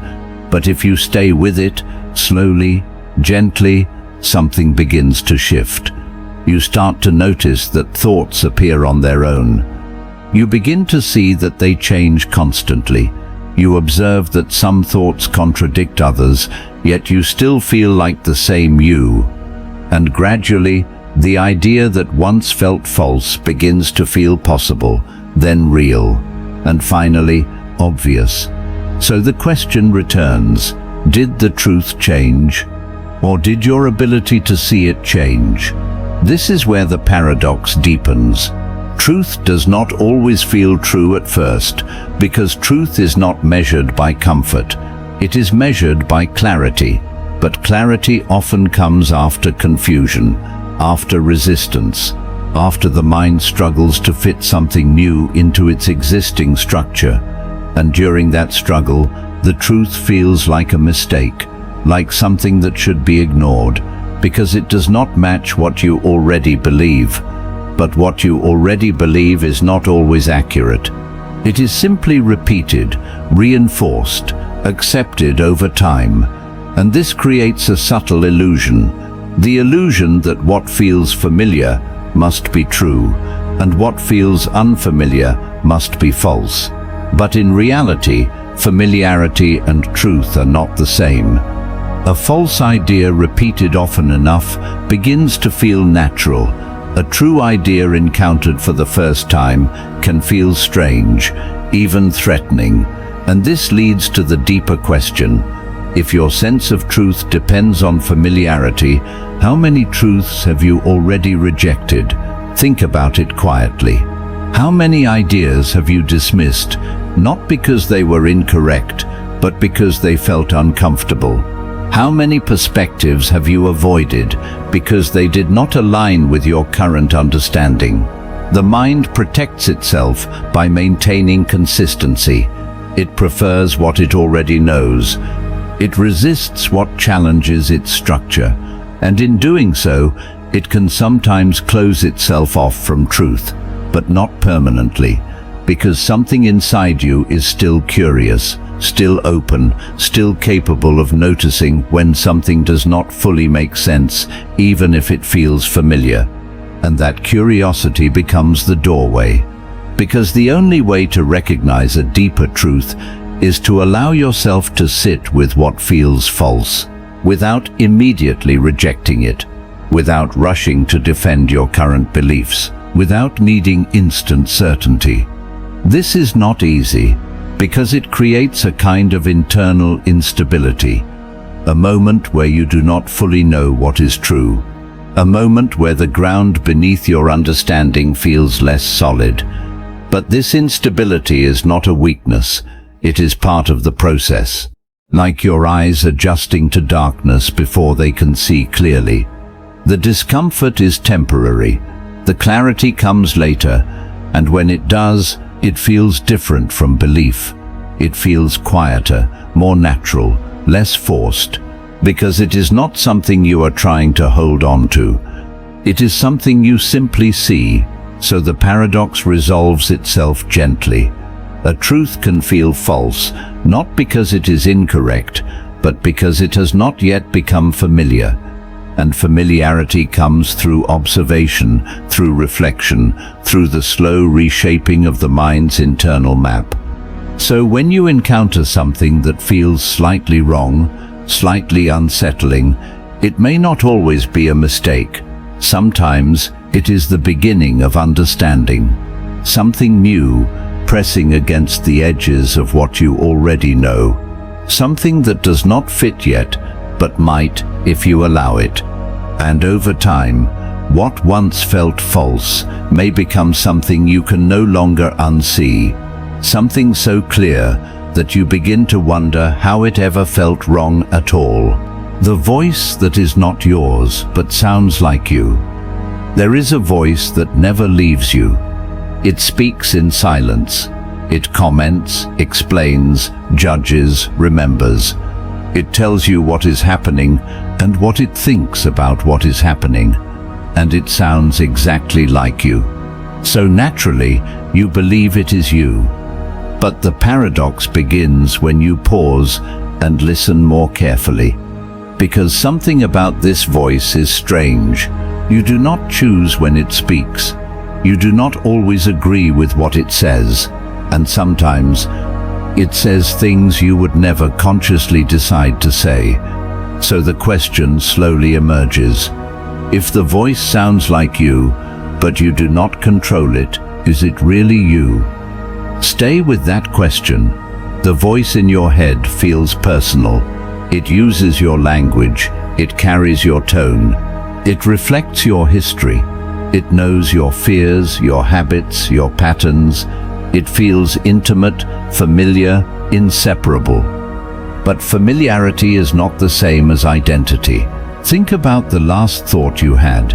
But if you stay with it, slowly, gently, something begins to shift. You start to notice that thoughts appear on their own. You begin to see that they change constantly. You observe that some thoughts contradict others, yet you still feel like the same you. And gradually, the idea that once felt false begins to feel possible, then real, and finally, obvious. So the question returns, did the truth change? Or did your ability to see it change? This is where the paradox deepens. Truth does not always feel true at first, because truth is not measured by comfort. It is measured by clarity, but clarity often comes after confusion, after resistance, after the mind struggles to fit something new into its existing structure. And during that struggle, the truth feels like a mistake, like something that should be ignored, because it does not match what you already believe. But what you already believe is not always accurate. It is simply repeated, reinforced, accepted over time. And this creates a subtle illusion. The illusion that what feels familiar must be true, and what feels unfamiliar must be false. But in reality, familiarity and truth are not the same. A false idea repeated often enough begins to feel natural. A true idea encountered for the first time can feel strange, even threatening. And this leads to the deeper question. If your sense of truth depends on familiarity, how many truths have you already rejected? Think about it quietly. How many ideas have you dismissed, not because they were incorrect, but because they felt uncomfortable? How many perspectives have you avoided because they did not align with your current understanding? The mind protects itself by maintaining consistency. It prefers what it already knows. It resists what challenges its structure, and in doing so, it can sometimes close itself off from truth, but not permanently, because something inside you is still curious, still open, still capable of noticing when something does not fully make sense, even if it feels familiar. And that curiosity becomes the doorway. Because the only way to recognize a deeper truth is to allow yourself to sit with what feels false, without immediately rejecting it, without rushing to defend your current beliefs, without needing instant certainty. This is not easy, because it creates a kind of internal instability, a moment where you do not fully know what is true, a moment where the ground beneath your understanding feels less solid. But this instability is not a weakness, it is part of the process, like your eyes adjusting to darkness before they can see clearly. The discomfort is temporary, the clarity comes later, and when it does, it feels different from belief. It feels quieter, more natural, less forced, because it is not something you are trying to hold on to. It is something you simply see, so the paradox resolves itself gently. A truth can feel false, not because it is incorrect, but because it has not yet become familiar. And familiarity comes through observation, through reflection, through the slow reshaping of the mind's internal map. So when you encounter something that feels slightly wrong, slightly unsettling, it may not always be a mistake. Sometimes it is the beginning of understanding. Something new, pressing against the edges of what you already know. Something that does not fit yet, but might if you allow it. And over time, what once felt false may become something you can no longer unsee. Something so clear that you begin to wonder how it ever felt wrong at all. The voice that is not yours but sounds like you. There is a voice that never leaves you. It speaks in silence. It comments, explains, judges, remembers. It tells you what is happening and what it thinks about what is happening, and it sounds exactly like you. So naturally, you believe it is you. But the paradox begins when you pause and listen more carefully. Because something about this voice is strange. You do not choose when it speaks. You do not always agree with what it says. And sometimes, it says things you would never consciously decide to say. So the question slowly emerges. If the voice sounds like you, but you do not control it, is it really you? Stay with that question. The voice in your head feels personal. It uses your language. It carries your tone. It reflects your history. It knows your fears, your habits, your patterns. It feels intimate, familiar, inseparable. But familiarity is not the same as identity. Think about the last thought you had.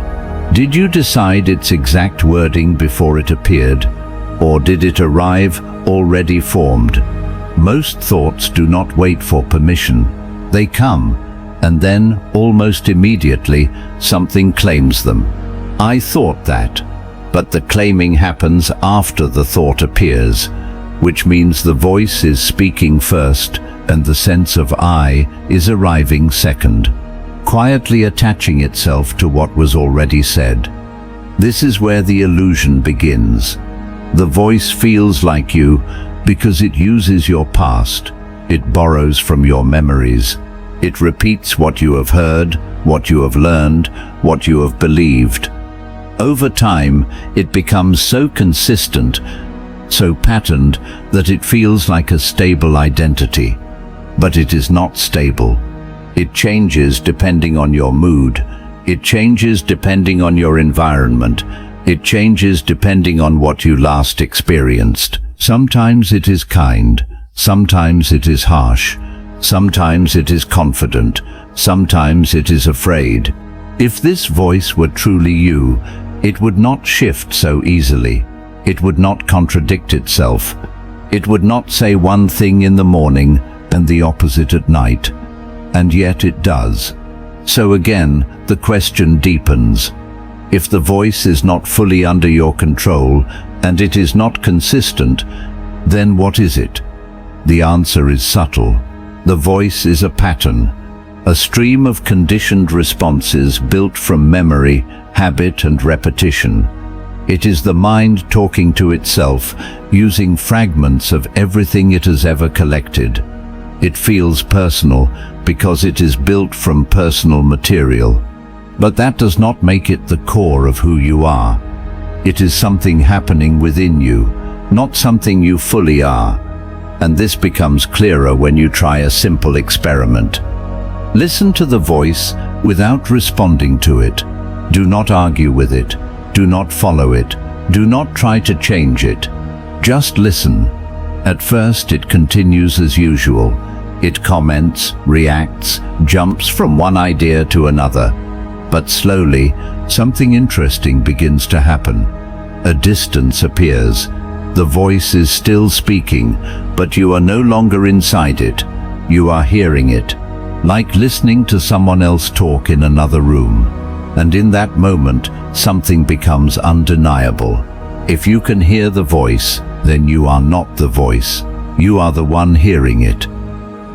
Did you decide its exact wording before it appeared? Or did it arrive already formed? Most thoughts do not wait for permission. They come, and then, almost immediately, something claims them. I thought that. But the claiming happens after the thought appears, which means the voice is speaking first and the sense of I is arriving second, quietly attaching itself to what was already said. This is where the illusion begins. The voice feels like you because it uses your past. It borrows from your memories. It repeats what you have heard, what you have learned, what you have believed. Over time, it becomes so consistent, so patterned, that it feels like a stable identity. But it is not stable. It changes depending on your mood. It changes depending on your environment. It changes depending on what you last experienced. Sometimes it is kind. Sometimes it is harsh. Sometimes it is confident. Sometimes it is afraid. If this voice were truly you, it would not shift so easily. It would not contradict itself. It would not say one thing in the morning and the opposite at night. And yet it does. So again, the question deepens. If the voice is not fully under your control and it is not consistent, then what is it? The answer is subtle. The voice is a pattern, a stream of conditioned responses built from memory, habit, and repetition. It is the mind talking to itself, using fragments of everything it has ever collected. It feels personal because it is built from personal material. But that does not make it the core of who you are. It is something happening within you, not something you fully are. And this becomes clearer when you try a simple experiment. Listen to the voice without responding to it. Do not argue with it. Do not follow it. Do not try to change it. Just listen. At first, it continues as usual. It comments, reacts, jumps from one idea to another. But slowly, something interesting begins to happen. A distance appears. The voice is still speaking, but you are no longer inside it. You are hearing it, like listening to someone else talk in another room. And in that moment, something becomes undeniable. If you can hear the voice, then you are not the voice. You are the one hearing it.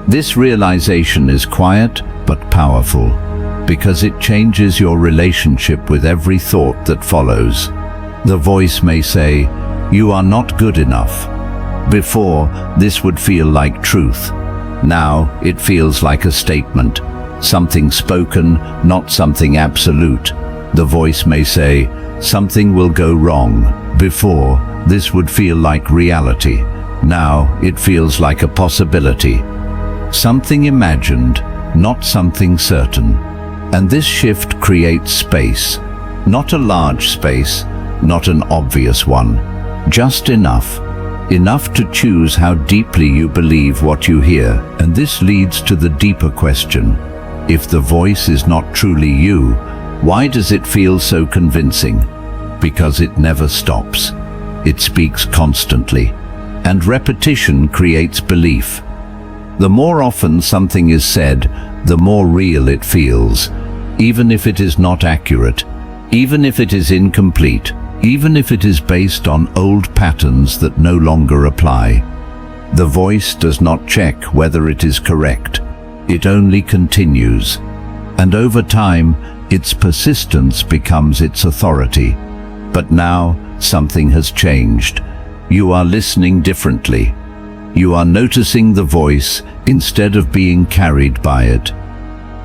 This realization is quiet but powerful, because it changes your relationship with every thought that follows. The voice may say, "You are not good enough." Before, this would feel like truth. Now, it feels like a statement. Something spoken, not something absolute. The voice may say, "Something will go wrong." Before, this would feel like reality. Now, it feels like a possibility. Something imagined, not something certain. And this shift creates space. Not a large space, not an obvious one. Just enough. Enough to choose how deeply you believe what you hear. And this leads to the deeper question. If the voice is not truly you, why does it feel so convincing? Because it never stops. It speaks constantly. And repetition creates belief. The more often something is said, the more real it feels, even if it is not accurate, even if it is incomplete. even if it is based on old patterns that no longer apply. The voice does not check whether it is correct. It only continues. And over time, its persistence becomes its authority. But now, something has changed. You are listening differently. You are noticing the voice instead of being carried by it.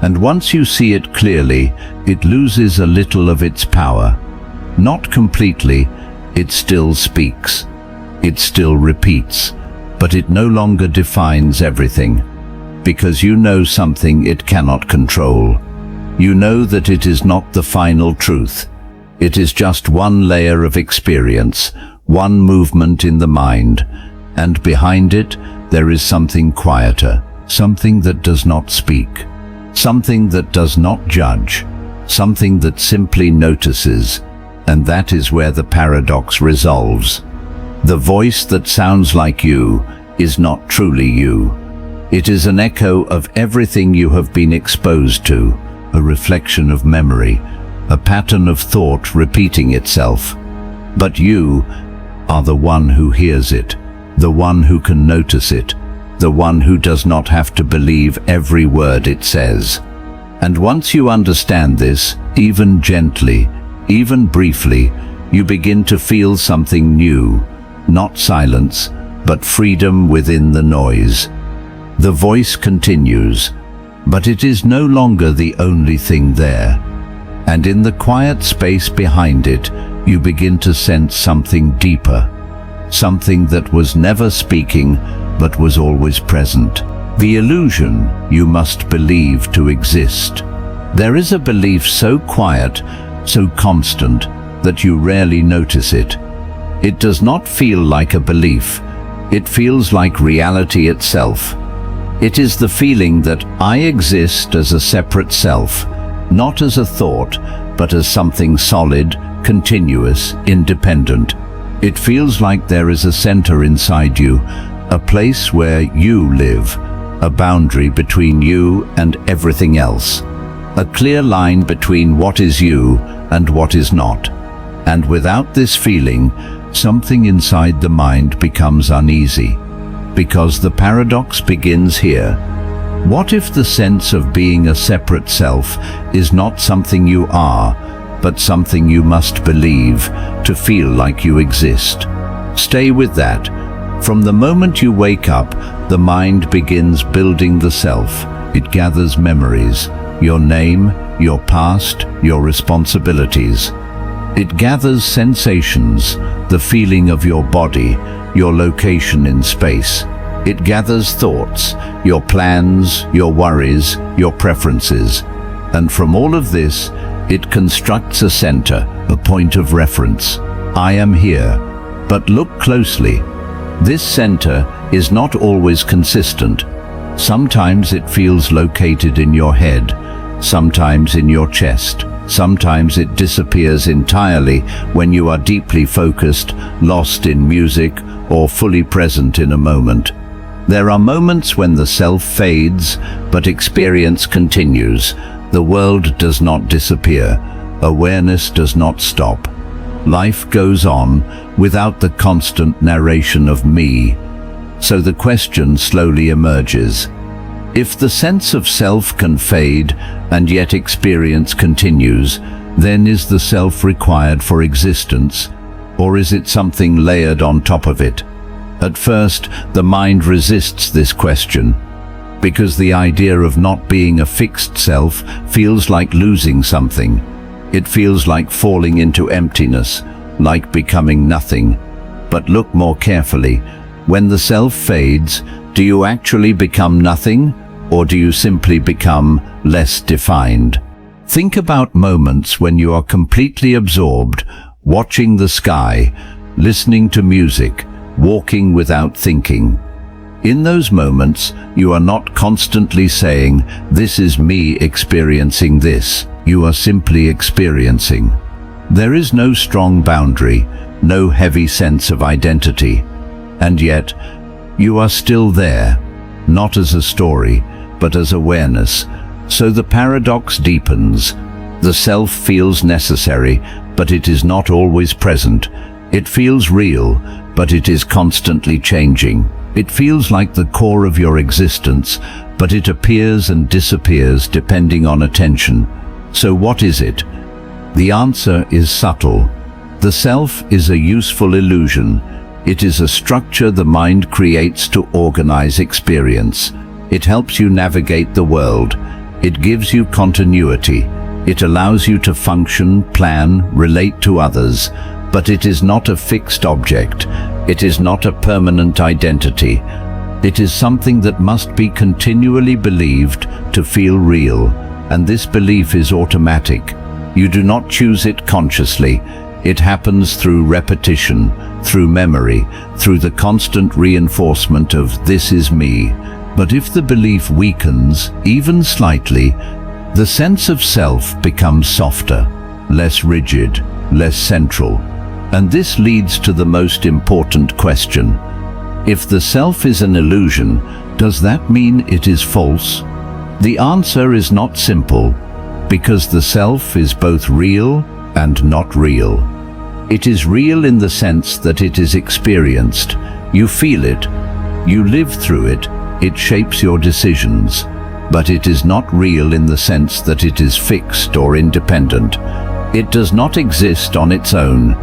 And once you see it clearly, it loses a little of its power. Not completely, it still speaks. It still repeats, but it no longer defines everything. Because you know something it cannot control. You know that it is not the final truth. It is just one layer of experience, one movement in the mind, and behind it there is something quieter, something that does not speak, something that does not judge, something that simply notices, and that is where the paradox resolves. The voice that sounds like you is not truly you. It is an echo of everything you have been exposed to, a reflection of memory, a pattern of thought repeating itself. But you are the one who hears it, the one who can notice it, the one who does not have to believe every word it says. And once you understand this, even gently, even briefly, you begin to feel something new, not silence, but freedom within the noise. The voice continues, but it is no longer the only thing there. And in the quiet space behind it, you begin to sense something deeper, something that was never speaking but was always present. The illusion you must believe to exist. There is a belief so quiet, so constant, that you rarely notice it. It does not feel like a belief. It feels like reality itself. It is the feeling that I exist as a separate self, not as a thought, but as something solid, continuous, independent. It feels like there is a center inside you, a place where you live, a boundary between you and everything else, a clear line between what is you and what is not. And without this feeling, something inside the mind becomes uneasy, because the paradox begins here. What if the sense of being a separate self is not something you are, but something you must believe to feel like you exist? Stay with that. From the moment you wake up, the mind begins building the self. It gathers memories, your name, your past, your responsibilities. It gathers sensations, the feeling of your body, your location in space. It gathers thoughts, your plans, your worries, your preferences. And from all of this, it constructs a center, a point of reference. I am here. But look closely. This center is not always consistent. Sometimes it feels located in your head, sometimes in your chest. Sometimes it disappears entirely when you are deeply focused, lost in music, or fully present in a moment. There are moments when the self fades, but experience continues. The world does not disappear. Awareness does not stop. Life goes on without the constant narration of me. So the question slowly emerges. If the sense of self can fade and yet experience continues, then is the self required for existence, or is it something layered on top of it? At first, the mind resists this question, because the idea of not being a fixed self feels like losing something. It feels like falling into emptiness, like becoming nothing. But look more carefully. When the self fades, do you actually become nothing, or do you simply become less defined? Think about moments when you are completely absorbed, watching the sky, listening to music, walking without thinking. In those moments, you are not constantly saying, "This is me experiencing this." You are simply experiencing. There is no strong boundary, no heavy sense of identity. And yet, you are still there, not as a story, but as awareness. So the paradox deepens. The self feels necessary, but it is not always present. It feels real, but it is constantly changing. It feels like the core of your existence, but it appears and disappears depending on attention. So what is it? The answer is subtle. The self is a useful illusion. It is a structure the mind creates to organize experience. It helps you navigate the world. It gives you continuity. It allows you to function, plan, relate to others. But it is not a fixed object. It is not a permanent identity. It is something that must be continually believed to feel real. And this belief is automatic. You do not choose it consciously. It happens through repetition, through memory, through the constant reinforcement of "this is me." But if the belief weakens, even slightly, the sense of self becomes softer, less rigid, less central. And this leads to the most important question. If the self is an illusion, does that mean it is false? The answer is not simple, because the self is both real and not real. It is real in the sense that it is experienced. You feel it, you live through it, it shapes your decisions. But it is not real in the sense that it is fixed or independent. It does not exist on its own.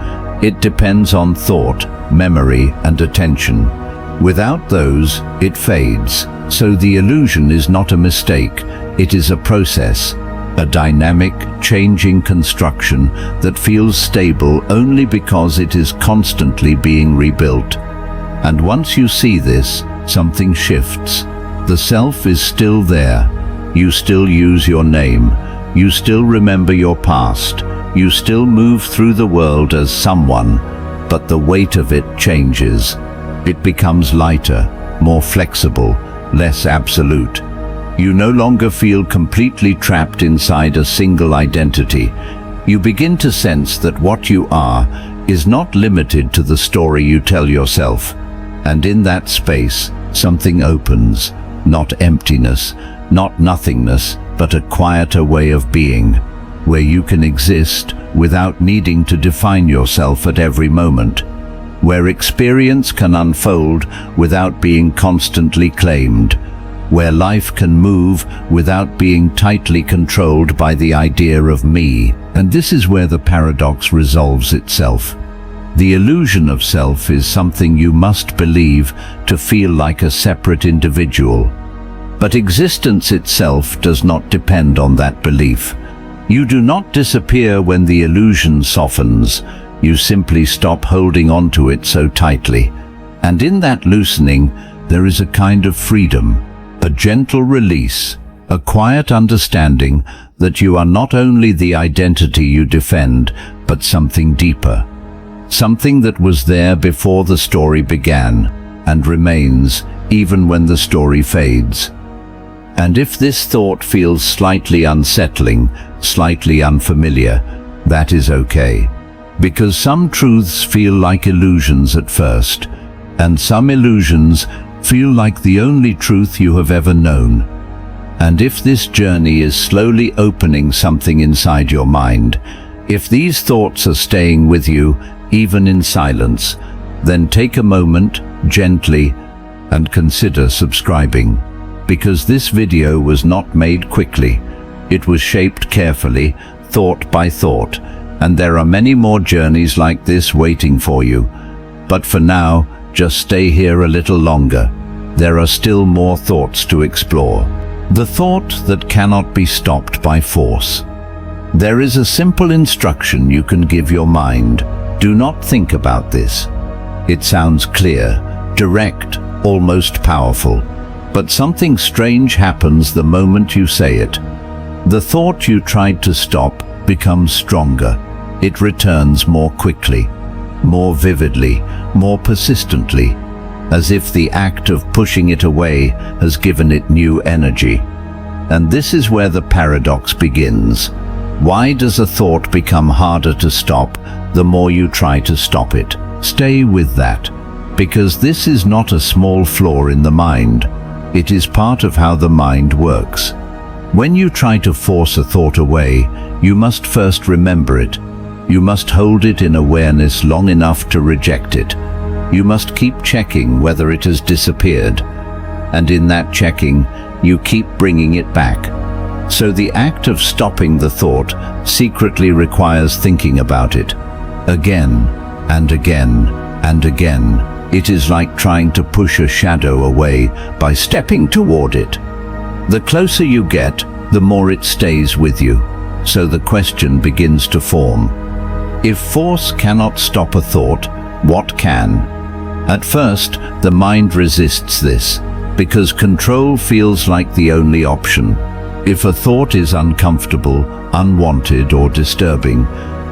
It depends on thought, memory, and attention. Without those, it fades. So the illusion is not a mistake. It is a process, a dynamic, changing construction that feels stable only because it is constantly being rebuilt. And once you see this, something shifts. The self is still there. You still use your name. You still remember your past. You still move through the world as someone, but the weight of it changes. It becomes lighter, more flexible, less absolute. You no longer feel completely trapped inside a single identity. You begin to sense that what you are is not limited to the story you tell yourself. And in that space, something opens. Not emptiness, not nothingness, but a quieter way of being, where you can exist without needing to define yourself at every moment, where experience can unfold without being constantly claimed, where life can move without being tightly controlled by the idea of me. And this is where the paradox resolves itself. The illusion of self is something you must believe to feel like a separate individual. But existence itself does not depend on that belief. You do not disappear when the illusion softens. You simply stop holding on to it so tightly. And in that loosening, there is a kind of freedom, a gentle release, a quiet understanding that you are not only the identity you defend, but something deeper. Something that was there before the story began, and remains even when the story fades. And if this thought feels slightly unsettling, slightly unfamiliar, that is okay. Because some truths feel like illusions at first, and some illusions feel like the only truth you have ever known. And if this journey is slowly opening something inside your mind, if these thoughts are staying with you, even in silence, then take a moment, gently, and consider subscribing. Because this video was not made quickly. It was shaped carefully, thought by thought, and there are many more journeys like this waiting for you. But for now, just stay here a little longer. There are still more thoughts to explore. The thought that cannot be stopped by force. There is a simple instruction you can give your mind. Do not think about this. It sounds clear, direct, almost powerful. But something strange happens the moment you say it. The thought you tried to stop becomes stronger. It returns more quickly, more vividly, more persistently, as if the act of pushing it away has given it new energy. And this is where the paradox begins. Why does a thought become harder to stop the more you try to stop it? Stay with that, because this is not a small flaw in the mind. It is part of how the mind works. When you try to force a thought away, you must first remember it. You must hold it in awareness long enough to reject it. You must keep checking whether it has disappeared. And in that checking, you keep bringing it back. So the act of stopping the thought secretly requires thinking about it. Again, and again, and again. It is like trying to push a shadow away by stepping toward it. The closer you get, the more it stays with you. So the question begins to form. If force cannot stop a thought, what can? At first, the mind resists this, because control feels like the only option. If a thought is uncomfortable, unwanted, or disturbing,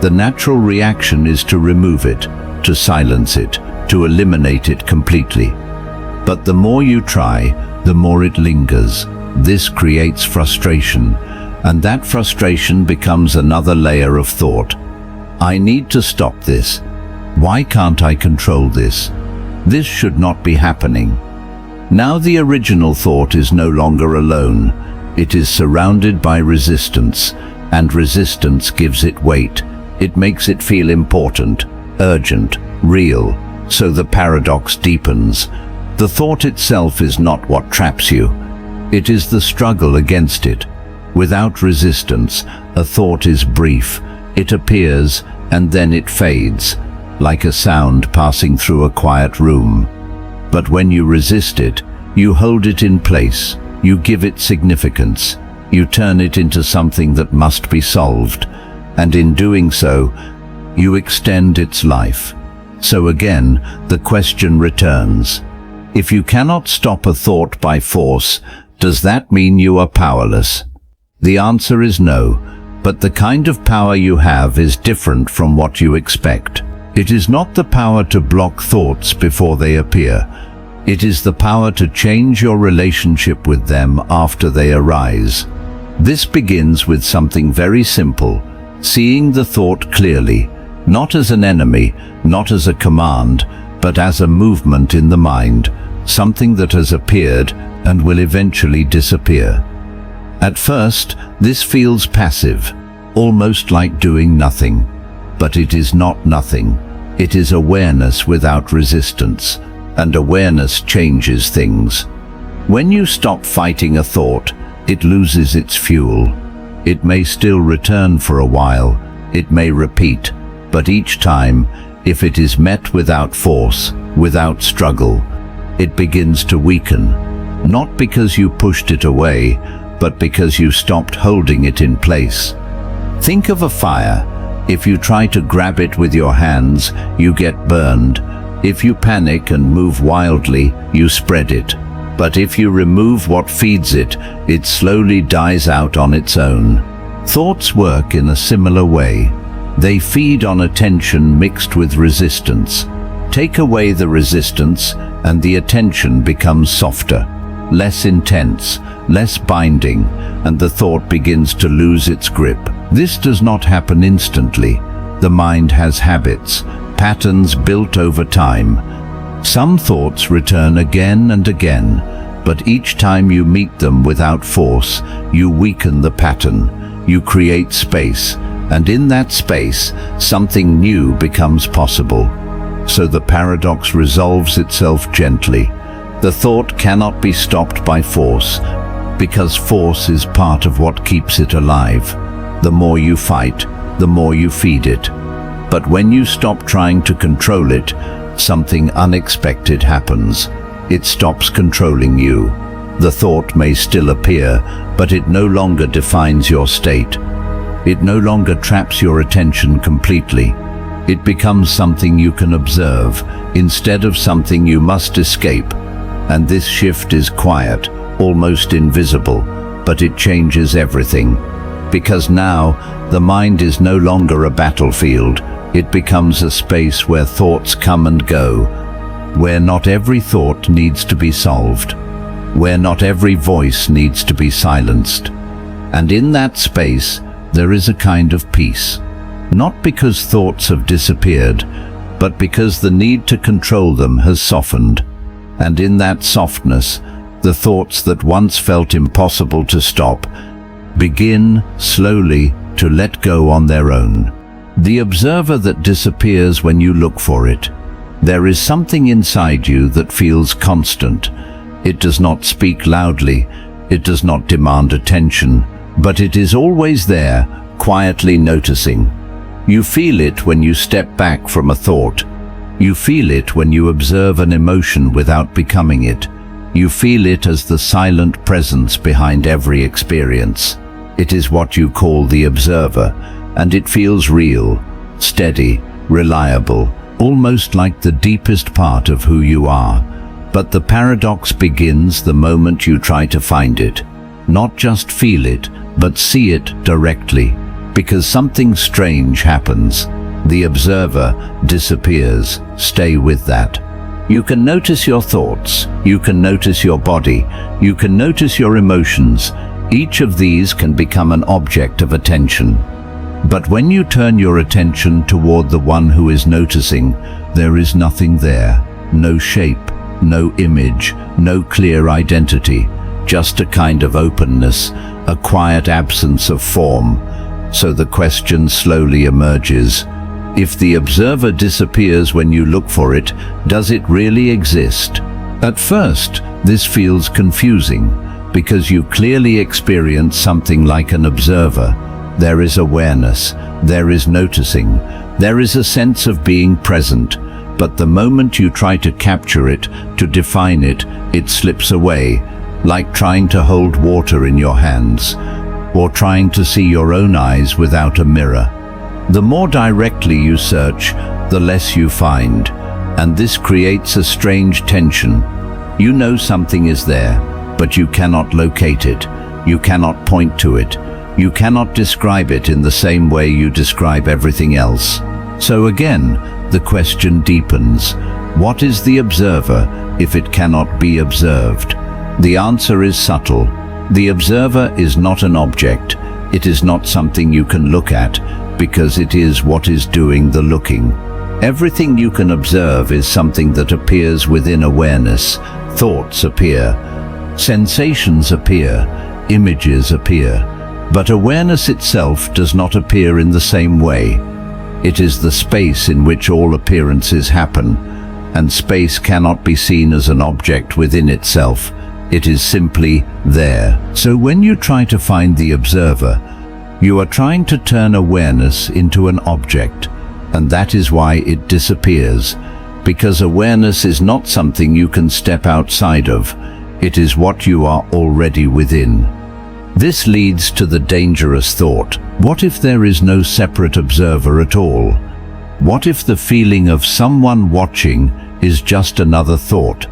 the natural reaction is to remove it, to silence it, to eliminate it completely. But the more you try, the more it lingers. This creates frustration, and that frustration becomes another layer of thought. I need to stop this. Why can't I control this? This should not be happening. Now the original thought is no longer alone. It is surrounded by resistance, and resistance gives it weight. It makes it feel important, urgent, real. So the paradox deepens. The thought itself is not what traps you. It is the struggle against it. Without resistance, a thought is brief. It appears and then it fades, like a sound passing through a quiet room. But when you resist it, you hold it in place. You give it significance. You turn it into something that must be solved. And in doing so, you extend its life. So again, the question returns. If you cannot stop a thought by force, does that mean you are powerless? The answer is no, but the kind of power you have is different from what you expect. It is not the power to block thoughts before they appear. It is the power to change your relationship with them after they arise. This begins with something very simple, seeing the thought clearly. Not as an enemy, not as a command, but as a movement in the mind, something that has appeared and will eventually disappear. At first, this feels passive, almost like doing nothing. But it is not nothing. It is awareness without resistance, and awareness changes things. When you stop fighting a thought, it loses its fuel. It may still return for a while, it may repeat, but each time, if it is met without force, without struggle, it begins to weaken, not because you pushed it away, but because you stopped holding it in place. Think of a fire. If you try to grab it with your hands, you get burned. If you panic and move wildly, you spread it. But if you remove what feeds it, it slowly dies out on its own. Thoughts work in a similar way. They feed on attention mixed with resistance. Take away the resistance, and the attention becomes softer, less intense, less binding, and the thought begins to lose its grip. This does not happen instantly. The mind has habits, patterns built over time. Some thoughts return again and again, but each time you meet them without force, you weaken the pattern. You create space, and in that space, something new becomes possible. So the paradox resolves itself gently. The thought cannot be stopped by force, because force is part of what keeps it alive. The more you fight, the more you feed it. But when you stop trying to control it, something unexpected happens. It stops controlling you. The thought may still appear, but it no longer defines your state. It no longer traps your attention completely. It becomes something you can observe, instead of something you must escape. And this shift is quiet, almost invisible, but it changes everything. Because now, the mind is no longer a battlefield. It becomes a space where thoughts come and go, where not every thought needs to be solved, where not every voice needs to be silenced. And in that space, there is a kind of peace. Not because thoughts have disappeared, but because the need to control them has softened. And in that softness, the thoughts that once felt impossible to stop begin slowly to let go on their own. The observer that disappears when you look for it. There is something inside you that feels constant. It does not speak loudly, it does not demand attention, but it is always there, quietly noticing. You feel it when you step back from a thought. You feel it when you observe an emotion without becoming it. You feel it as the silent presence behind every experience. It is what you call the observer, and it feels real, steady, reliable, almost like the deepest part of who you are. But the paradox begins the moment you try to find it. Not just feel it, but see it directly, because something strange happens. The observer disappears. Stay with that. You can notice your thoughts, you can notice your body, you can notice your emotions. Each of these can become an object of attention. But when you turn your attention toward the one who is noticing, there is nothing there. No shape, no image, no clear identity, just a kind of openness, a quiet absence of form. So the question slowly emerges. If the observer disappears when you look for it, does it really exist? At first, this feels confusing, because you clearly experience something like an observer. There is awareness, there is noticing, there is a sense of being present, but the moment you try to capture it, to define it, it slips away, like trying to hold water in your hands, or trying to see your own eyes without a mirror. The more directly you search, the less you find, and this creates a strange tension. You know something is there, but you cannot locate it, you cannot point to it, you cannot describe it in the same way you describe everything else. So again, the question deepens. What is the observer if it cannot be observed? The answer is subtle. The observer is not an object. It is not something you can look at, because it is what is doing the looking. Everything you can observe is something that appears within awareness. Thoughts appear, sensations appear, images appear. But awareness itself does not appear in the same way. It is the space in which all appearances happen, and space cannot be seen as an object within itself. It is simply there. So when you try to find the observer, you are trying to turn awareness into an object, and that is why it disappears, because awareness is not something you can step outside of. It is what you are already within. This leads to the dangerous thought. What if there is no separate observer at all? What if the feeling of someone watching is just another thought?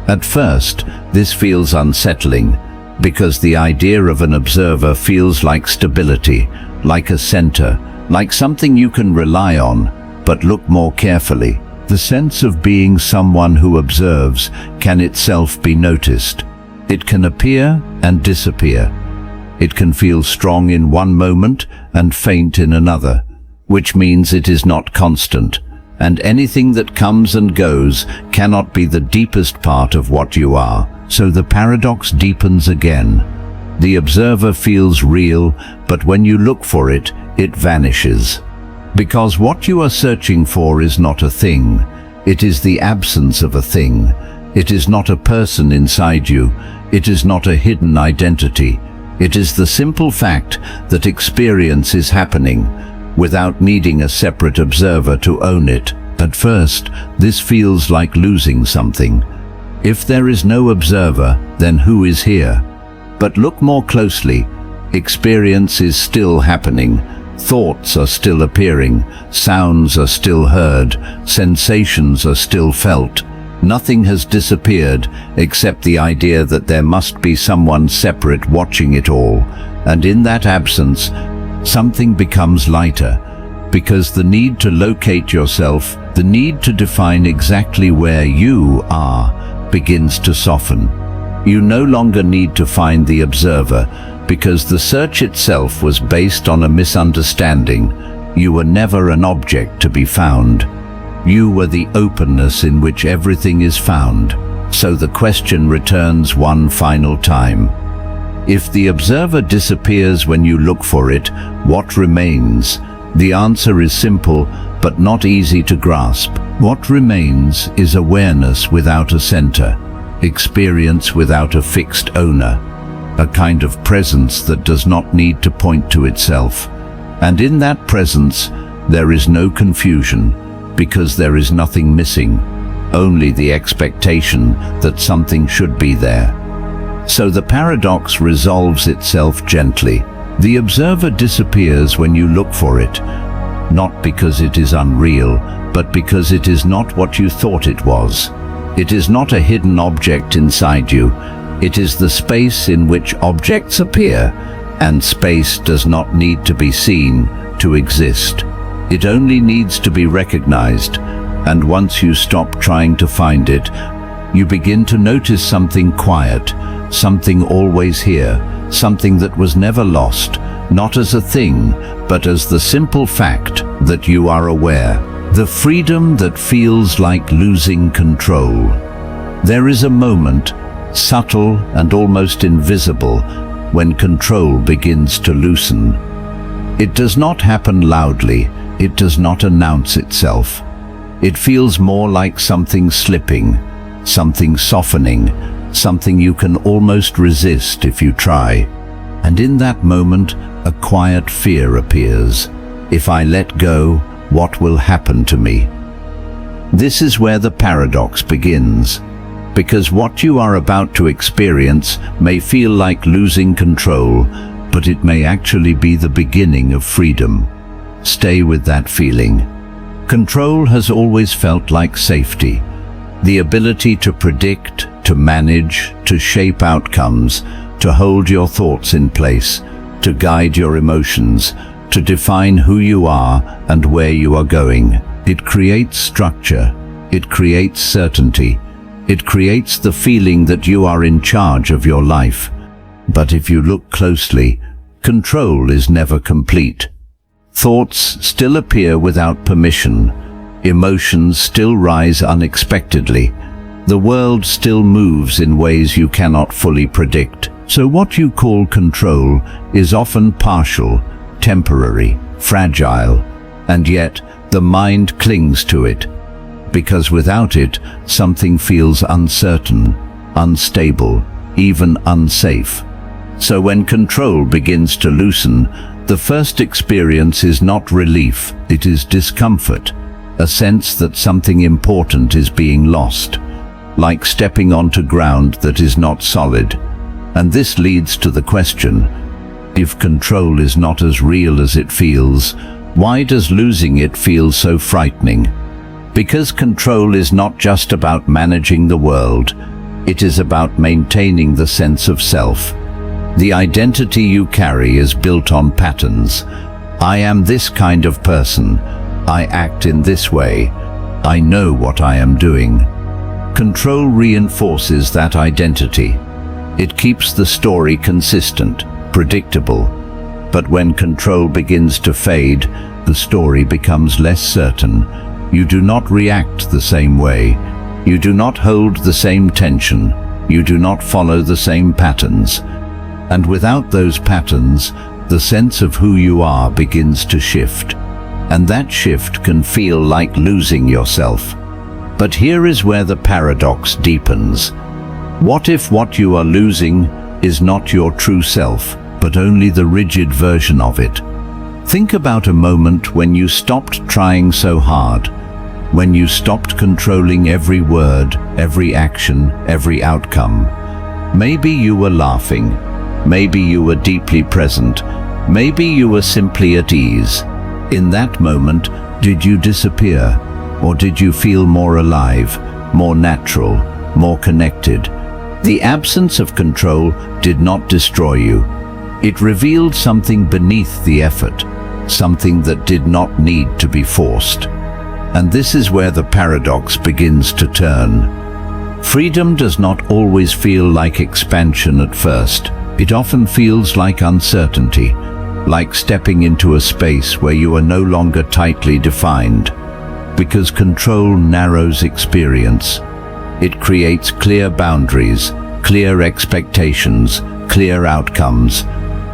At first, this feels unsettling, because the idea of an observer feels like stability, like a center, like something you can rely on. But look more carefully. The sense of being someone who observes can itself be noticed. It can appear and disappear. It can feel strong in one moment and faint in another, which means it is not constant, and anything that comes and goes cannot be the deepest part of what you are. So the paradox deepens again. The observer feels real, but when you look for it, it vanishes. Because what you are searching for is not a thing. It is the absence of a thing. It is not a person inside you. It is not a hidden identity. It is the simple fact that experience is happening without needing a separate observer to own it. At first, this feels like losing something. If there is no observer, then who is here? But look more closely. Experience is still happening. Thoughts are still appearing. Sounds are still heard. Sensations are still felt. Nothing has disappeared except the idea that there must be someone separate watching it all. And in that absence, something becomes lighter, because the need to locate yourself, the need to define exactly where you are, begins to soften. You no longer need to find the observer, because the search itself was based on a misunderstanding. You were never an object to be found. You were the openness in which everything is found. So the question returns one final time. If the observer disappears when you look for it, what remains? The answer is simple, but not easy to grasp. What remains is awareness without a center, experience without a fixed owner, a kind of presence that does not need to point to itself. And in that presence, there is no confusion, because there is nothing missing, only the expectation that something should be there. So the paradox resolves itself gently. The observer disappears when you look for it, not because it is unreal, but because it is not what you thought it was. It is not a hidden object inside you. It is the space in which objects appear, and space does not need to be seen to exist. It only needs to be recognized, and once you stop trying to find it, you begin to notice something quiet, something always here, something that was never lost, not as a thing, but as the simple fact that you are aware. The freedom that feels like losing control. There is a moment, subtle and almost invisible, when control begins to loosen. It does not happen loudly, it does not announce itself. It feels more like something slipping, something softening, something you can almost resist if you try. And in that moment, a quiet fear appears. If I let go, what will happen to me? This is where the paradox begins, because what you are about to experience may feel like losing control, but it may actually be the beginning of freedom. Stay with that feeling. Control has always felt like safety, the ability to predict, to manage, to shape outcomes, to hold your thoughts in place, to guide your emotions, to define who you are and where you are going. It creates structure, it creates certainty, it creates the feeling that you are in charge of your life. But if you look closely, control is never complete. Thoughts still appear without permission, emotions still rise unexpectedly, the world still moves in ways you cannot fully predict. So what you call control is often partial, temporary, fragile, and yet the mind clings to it, because without it, something feels uncertain, unstable, even unsafe. So when control begins to loosen, the first experience is not relief, it is discomfort, a sense that something important is being lost, like stepping onto ground that is not solid. And this leads to the question, if control is not as real as it feels, why does losing it feel so frightening? Because control is not just about managing the world, it is about maintaining the sense of self. The identity you carry is built on patterns. I am this kind of person. I act in this way. I know what I am doing. Control reinforces that identity. It keeps the story consistent, predictable. But when control begins to fade, the story becomes less certain. You do not react the same way. You do not hold the same tension. You do not follow the same patterns. And without those patterns, the sense of who you are begins to shift. And that shift can feel like losing yourself. But here is where the paradox deepens. What if what you are losing is not your true self, but only the rigid version of it? Think about a moment when you stopped trying so hard, when you stopped controlling every word, every action, every outcome. Maybe you were laughing, maybe you were deeply present, maybe you were simply at ease. In that moment, did you disappear, or did you feel more alive, more natural, more connected? The absence of control did not destroy you. It revealed something beneath the effort, something that did not need to be forced. And this is where the paradox begins to turn. Freedom does not always feel like expansion at first. It often feels like uncertainty, like stepping into a space where you are no longer tightly defined. Because control narrows experience. It creates clear boundaries, clear expectations, clear outcomes,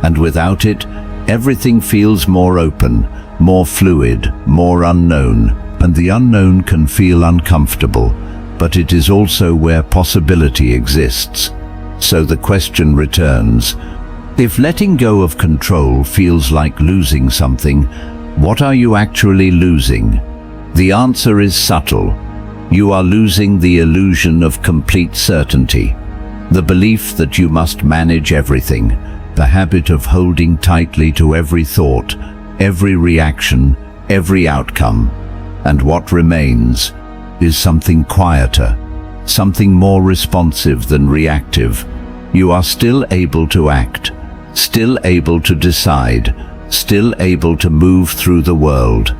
and without it, everything feels more open, more fluid, more unknown, and the unknown can feel uncomfortable, but it is also where possibility exists. So the question returns, if letting go of control feels like losing something, what are you actually losing? The answer is subtle. You are losing the illusion of complete certainty, the belief that you must manage everything, the habit of holding tightly to every thought, every reaction, every outcome. And what remains is something quieter, something more responsive than reactive. You are still able to act, still able to decide, still able to move through the world.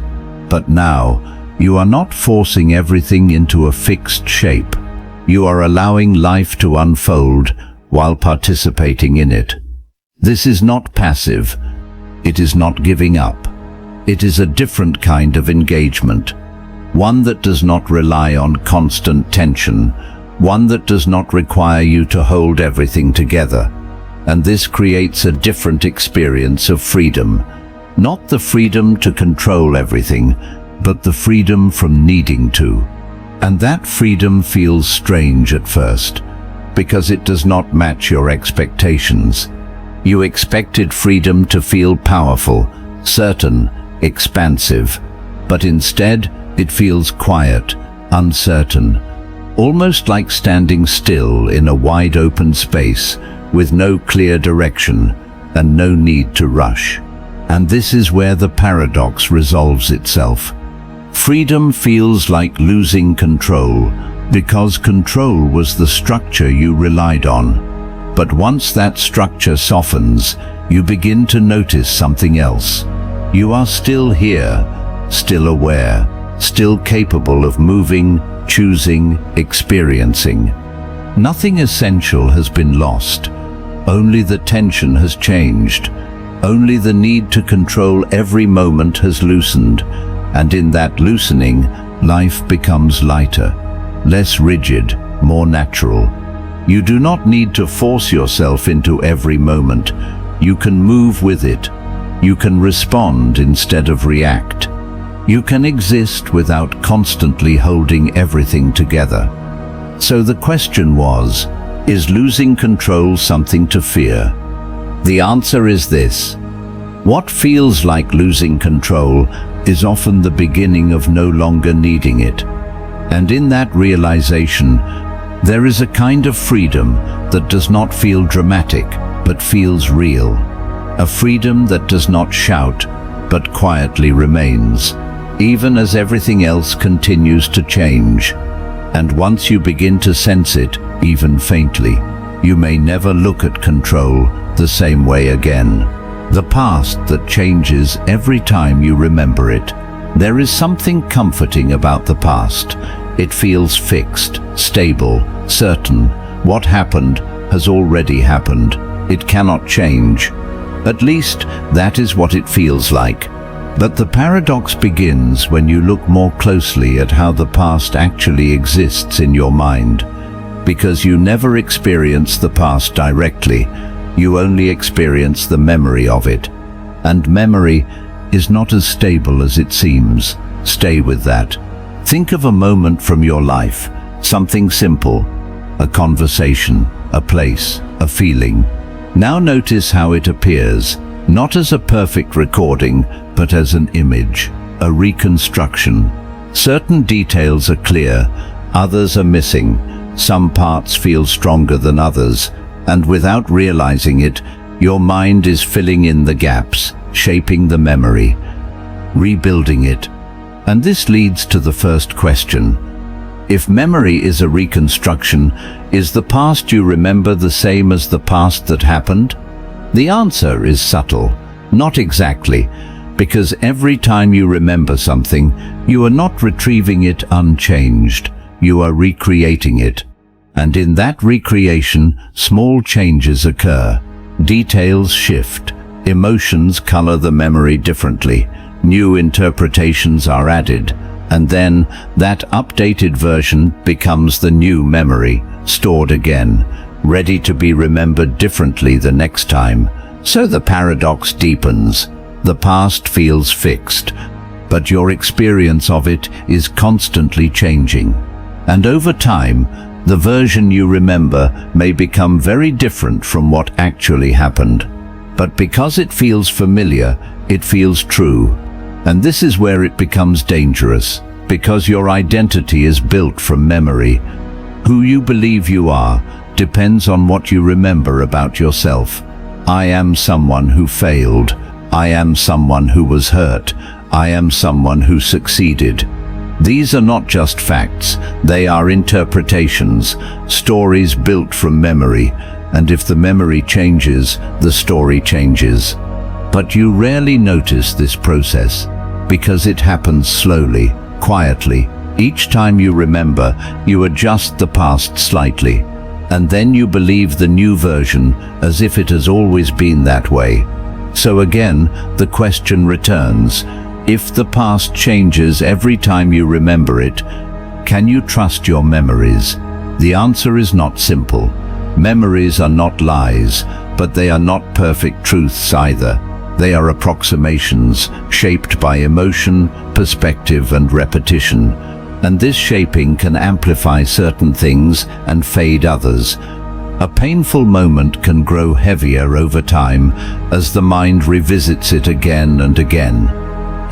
But now, you are not forcing everything into a fixed shape. You are allowing life to unfold while participating in it. This is not passive. It is not giving up. It is a different kind of engagement. One that does not rely on constant tension. One that does not require you to hold everything together. And this creates a different experience of freedom. Not the freedom to control everything, but the freedom from needing to. And that freedom feels strange at first, because it does not match your expectations. You expected freedom to feel powerful, certain, expansive, but instead it feels quiet, uncertain, almost like standing still in a wide open space with no clear direction and no need to rush. And this is where the paradox resolves itself. Freedom feels like losing control, because control was the structure you relied on. But once that structure softens, you begin to notice something else. You are still here, still aware, still capable of moving, choosing, experiencing. Nothing essential has been lost. Only the tension has changed. Only the need to control every moment has loosened. And in that loosening, life becomes lighter, less rigid, more natural. You do not need to force yourself into every moment. You can move with it. You can respond instead of react. You can exist without constantly holding everything together. So the question was, is losing control something to fear? The answer is this. What feels like losing control is often the beginning of no longer needing it. And in that realization, there is a kind of freedom that does not feel dramatic, but feels real. A freedom that does not shout, but quietly remains, even as everything else continues to change. And once you begin to sense it, even faintly, you may never look at control the same way again. The past that changes every time you remember it. There is something comforting about the past. It feels fixed, stable, certain. What happened has already happened. It cannot change. At least, that is what it feels like. But the paradox begins when you look more closely at how the past actually exists in your mind. Because you never experience the past directly, you only experience the memory of it. And memory is not as stable as it seems. Stay with that. Think of a moment from your life, something simple, a conversation, a place, a feeling. Now notice how it appears, not as a perfect recording, but as an image, a reconstruction. Certain details are clear, others are missing. Some parts feel stronger than others, and without realizing it, your mind is filling in the gaps, shaping the memory, rebuilding it. And this leads to the first question. If memory is a reconstruction, is the past you remember the same as the past that happened? The answer is subtle, not exactly, because every time you remember something, you are not retrieving it unchanged, you are recreating it. And in that recreation, small changes occur. Details shift, emotions color the memory differently, new interpretations are added, and then that updated version becomes the new memory, stored again, ready to be remembered differently the next time. So the paradox deepens. The past feels fixed, but your experience of it is constantly changing. And over time, the version you remember may become very different from what actually happened. But because it feels familiar, it feels true. And this is where it becomes dangerous, because your identity is built from memory. Who you believe you are depends on what you remember about yourself. I am someone who failed. I am someone who was hurt. I am someone who succeeded. These are not just facts, they are interpretations, stories built from memory, and if the memory changes, the story changes. But you rarely notice this process, because it happens slowly, quietly. Each time you remember, you adjust the past slightly, and then you believe the new version as if it has always been that way. So again, the question returns. If the past changes every time you remember it, can you trust your memories? The answer is not simple. Memories are not lies, but they are not perfect truths either. They are approximations, shaped by emotion, perspective, and repetition. And this shaping can amplify certain things and fade others. A painful moment can grow heavier over time as the mind revisits it again and again.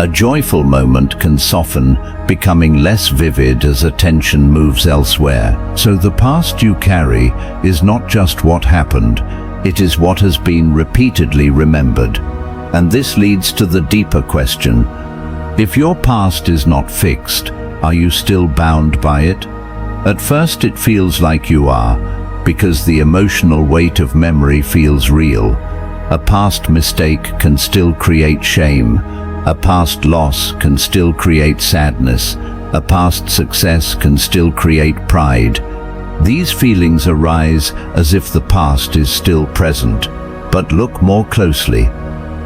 A joyful moment can soften, becoming less vivid as attention moves elsewhere. So the past you carry is not just what happened, it is what has been repeatedly remembered. And this leads to the deeper question. If your past is not fixed, are you still bound by it? At first it feels like you are, because the emotional weight of memory feels real. A past mistake can still create shame. A past loss can still create sadness. A past success can still create pride. These feelings arise as if the past is still present. But look more closely.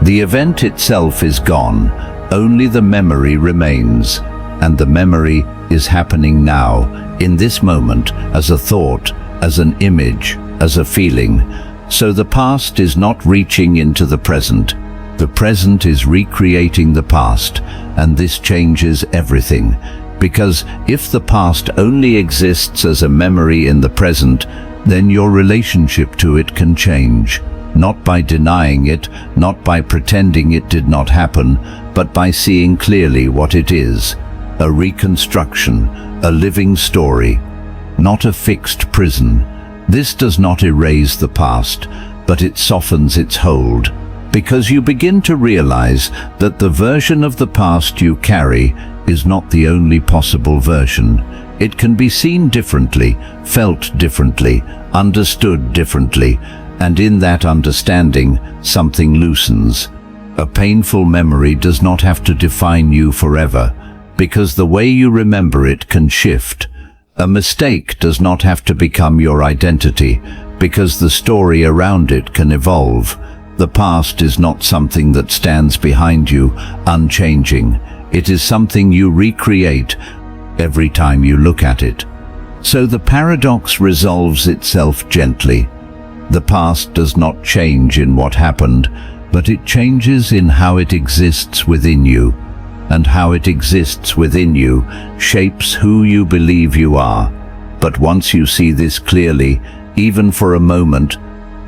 The event itself is gone, only the memory remains. And the memory is happening now, in this moment, as a thought, as an image, as a feeling. So the past is not reaching into the present. The present is recreating the past, and this changes everything. Because if the past only exists as a memory in the present, then your relationship to it can change. Not by denying it, not by pretending it did not happen, but by seeing clearly what it is. A reconstruction, a living story, not a fixed prison. This does not erase the past, but it softens its hold. Because you begin to realize that the version of the past you carry is not the only possible version. It can be seen differently, felt differently, understood differently, and in that understanding, something loosens. A painful memory does not have to define you forever, because the way you remember it can shift. A mistake does not have to become your identity, because the story around it can evolve. The past is not something that stands behind you, unchanging. It is something you recreate every time you look at it. So the paradox resolves itself gently. The past does not change in what happened, but it changes in how it exists within you. And how it exists within you shapes who you believe you are. But once you see this clearly, even for a moment,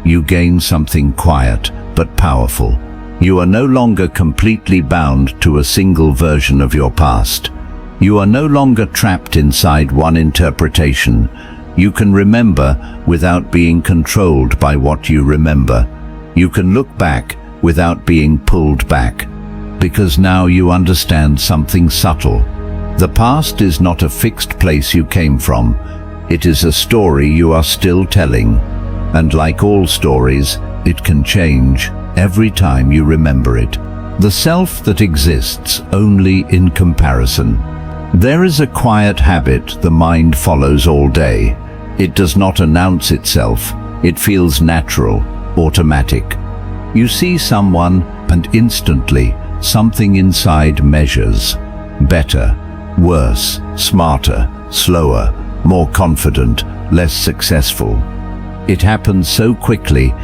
you gain something quiet but powerful. You are no longer completely bound to a single version of your past. You are no longer trapped inside one interpretation. You can remember without being controlled by what you remember. You can look back without being pulled back, because now you understand something subtle. The past is not a fixed place you came from. It is a story you are still telling. And like all stories, it can change every time you remember it. The self that exists only in comparison. There is a quiet habit the mind follows all day. It does not announce itself. It feels natural, automatic. You see someone and instantly something inside measures. Better, worse, smarter, slower, more confident, less successful. It happens so quickly,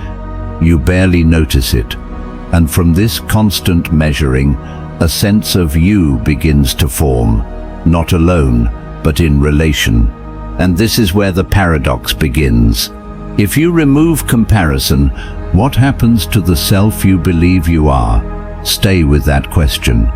you barely notice it. And from this constant measuring, a sense of you begins to form, not alone, but in relation. And this is where the paradox begins. If you remove comparison, what happens to the self you believe you are? Stay with that question.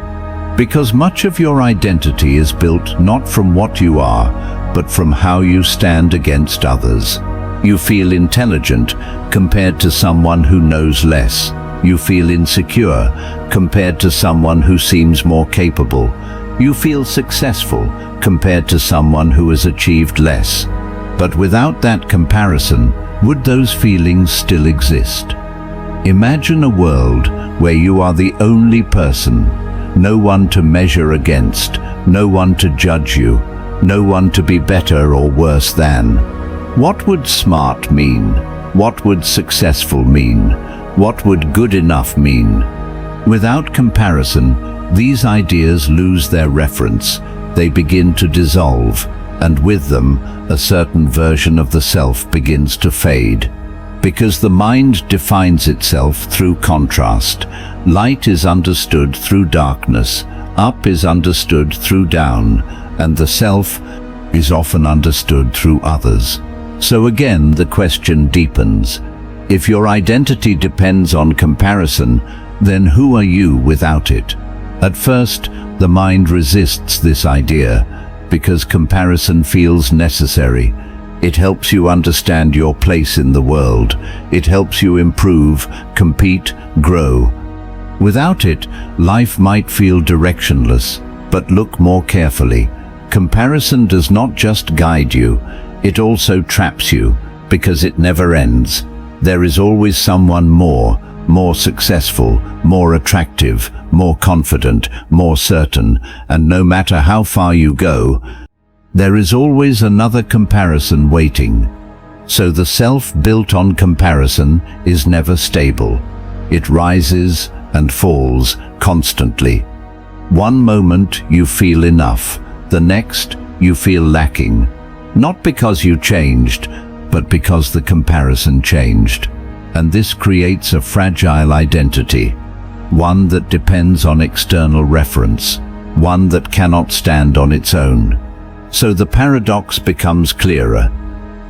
Because much of your identity is built not from what you are, but from how you stand against others. You feel intelligent compared to someone who knows less. You feel insecure compared to someone who seems more capable. You feel successful compared to someone who has achieved less. But without that comparison, would those feelings still exist? Imagine a world where you are the only person, no one to measure against, no one to judge you, no one to be better or worse than. What would smart mean? What would successful mean? What would good enough mean? Without comparison, these ideas lose their reference. They begin to dissolve, and with them, a certain version of the self begins to fade. Because the mind defines itself through contrast. Light is understood through darkness, up is understood through down, and the self is often understood through others. So again, the question deepens. If your identity depends on comparison, then who are you without it? At first, the mind resists this idea because comparison feels necessary. It helps you understand your place in the world. It helps you improve, compete, grow. Without it, life might feel directionless, but look more carefully. Comparison does not just guide you, it also traps you, because it never ends. There is always someone more successful, more attractive, more confident, more certain, and no matter how far you go, there is always another comparison waiting. So the self built on comparison is never stable. It rises and falls constantly. One moment you feel enough, the next you feel lacking. Not because you changed, but because the comparison changed. And this creates a fragile identity, one that depends on external reference, one that cannot stand on its own. So the paradox becomes clearer.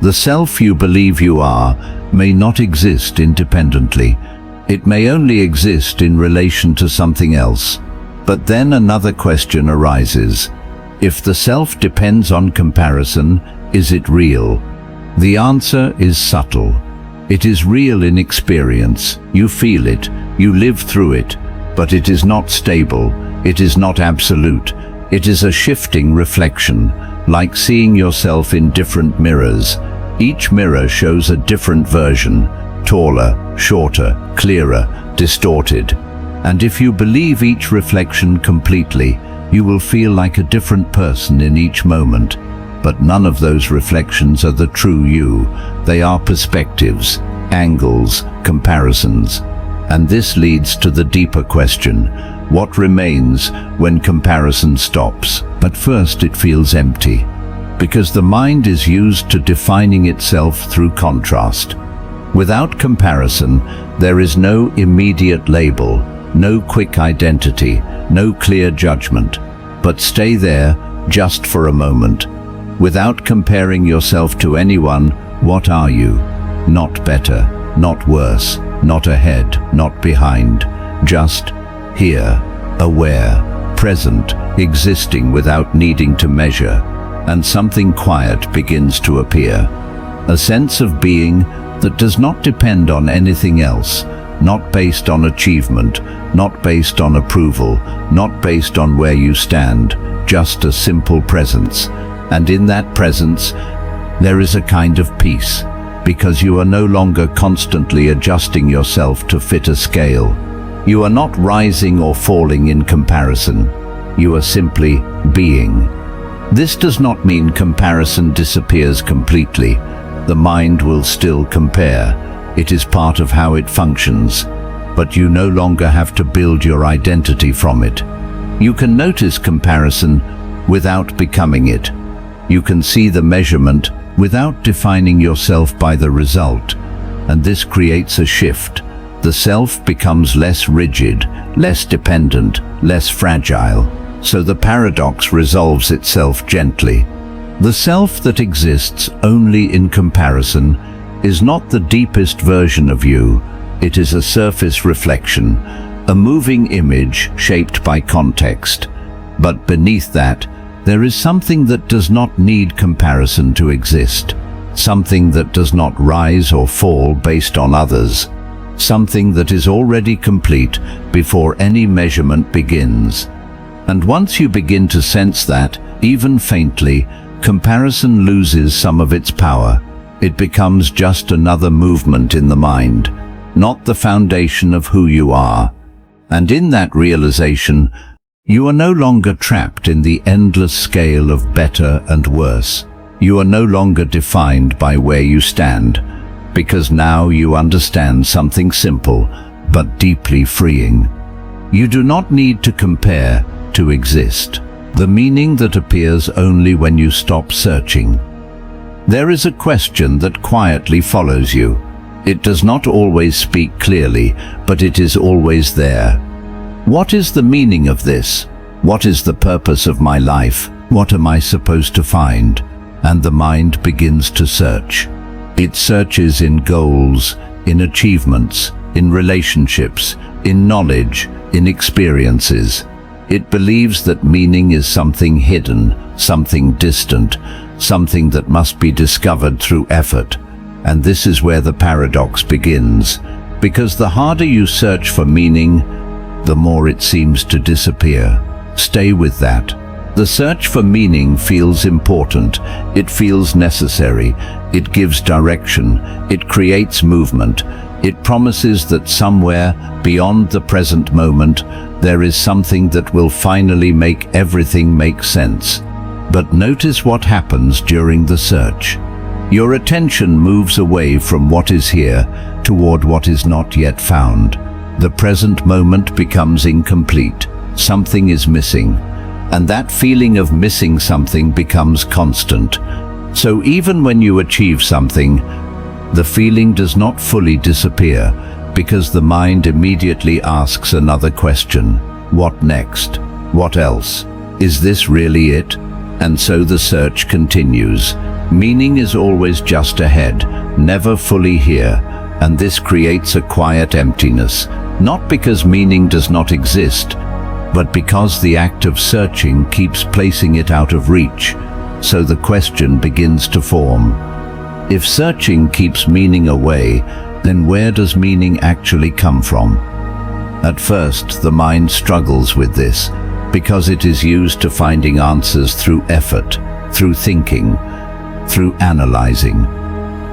The self you believe you are may not exist independently. It may only exist in relation to something else. But then another question arises. If the self depends on comparison, is it real? The answer is subtle. It is real in experience. You feel it, you live through it, but it is not stable. It is not absolute. It is a shifting reflection, like seeing yourself in different mirrors. Each mirror shows a different version, taller, shorter, clearer, distorted. And if you believe each reflection completely, you will feel like a different person in each moment. But none of those reflections are the true you. They are perspectives, angles, comparisons. And this leads to the deeper question. What remains when comparison stops? But first it feels empty, because the mind is used to defining itself through contrast. Without comparison, there is no immediate label, no quick identity, no clear judgment. But stay there just for a moment. Without comparing yourself to anyone, what are you? Not better, not worse, not ahead, not behind. Just here, aware, present, existing without needing to measure. And something quiet begins to appear. A sense of being that does not depend on anything else, not based on achievement, not based on approval, not based on where you stand, just a simple presence. And in that presence, there is a kind of peace, because you are no longer constantly adjusting yourself to fit a scale. You are not rising or falling in comparison. You are simply being. This does not mean comparison disappears completely. The mind will still compare. It is part of how it functions. But you no longer have to build your identity from it. You can notice comparison without becoming it. You can see the measurement without defining yourself by the result. And this creates a shift. The self becomes less rigid, less dependent, less fragile. So the paradox resolves itself gently. The self that exists only in comparison is not the deepest version of you. It is a surface reflection, a moving image shaped by context. But beneath that, there is something that does not need comparison to exist. Something that does not rise or fall based on others. Something that is already complete before any measurement begins. And once you begin to sense that, even faintly, comparison loses some of its power. It becomes just another movement in the mind, not the foundation of who you are. And in that realization, you are no longer trapped in the endless scale of better and worse. You are no longer defined by where you stand, because now you understand something simple, but deeply freeing. You do not need to compare to exist. The meaning that appears only when you stop searching. There is a question that quietly follows you. It does not always speak clearly, but it is always there. What is the meaning of this? What is the purpose of my life? What am I supposed to find? And the mind begins to search. It searches in goals, in achievements, in relationships, in knowledge, in experiences. It believes that meaning is something hidden, something distant, something that must be discovered through effort. And this is where the paradox begins, because the harder you search for meaning, the more it seems to disappear. Stay with that. The search for meaning feels important, it feels necessary, it gives direction, it creates movement, it promises that somewhere beyond the present moment there is something that will finally make everything make sense. But notice what happens during the search. Your attention moves away from what is here toward what is not yet found. The present moment becomes incomplete. Something is missing. And that feeling of missing something becomes constant. So even when you achieve something, the feeling does not fully disappear, because the mind immediately asks another question. What next? What else? Is this really it? And so the search continues. Meaning is always just ahead, never fully here, and this creates a quiet emptiness, not because meaning does not exist, but because the act of searching keeps placing it out of reach. So the question begins to form. If searching keeps meaning away, then where does meaning actually come from? At first, the mind struggles with this, because it is used to finding answers through effort, through thinking, through analyzing.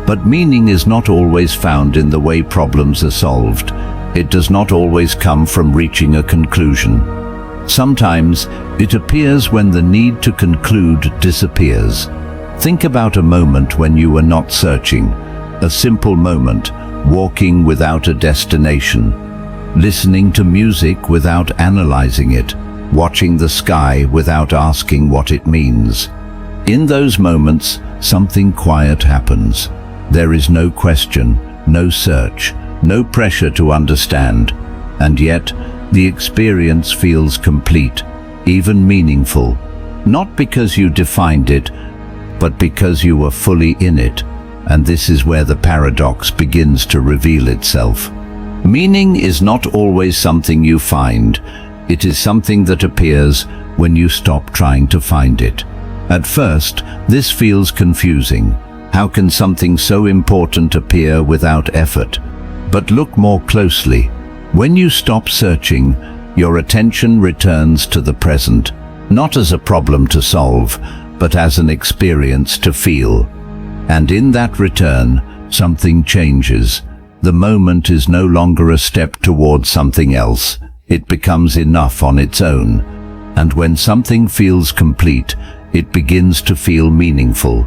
But meaning is not always found in the way problems are solved. It does not always come from reaching a conclusion. Sometimes it appears when the need to conclude disappears. Think about a moment when you were not searching, a simple moment, walking without a destination, listening to music without analyzing it, watching the sky without asking what it means. In those moments, something quiet happens. There is no question, no search, no pressure to understand, and yet the experience feels complete, even meaningful, not because you defined it, but because you were fully in it. And this is where the paradox begins to reveal itself. Meaning is not always something you find. It is something that appears when you stop trying to find it. At first, this feels confusing. How can something so important appear without effort? But look more closely. When you stop searching, your attention returns to the present, not as a problem to solve, but as an experience to feel. And in that return, something changes. The moment is no longer a step towards something else. It becomes enough on its own. And when something feels complete, it begins to feel meaningful.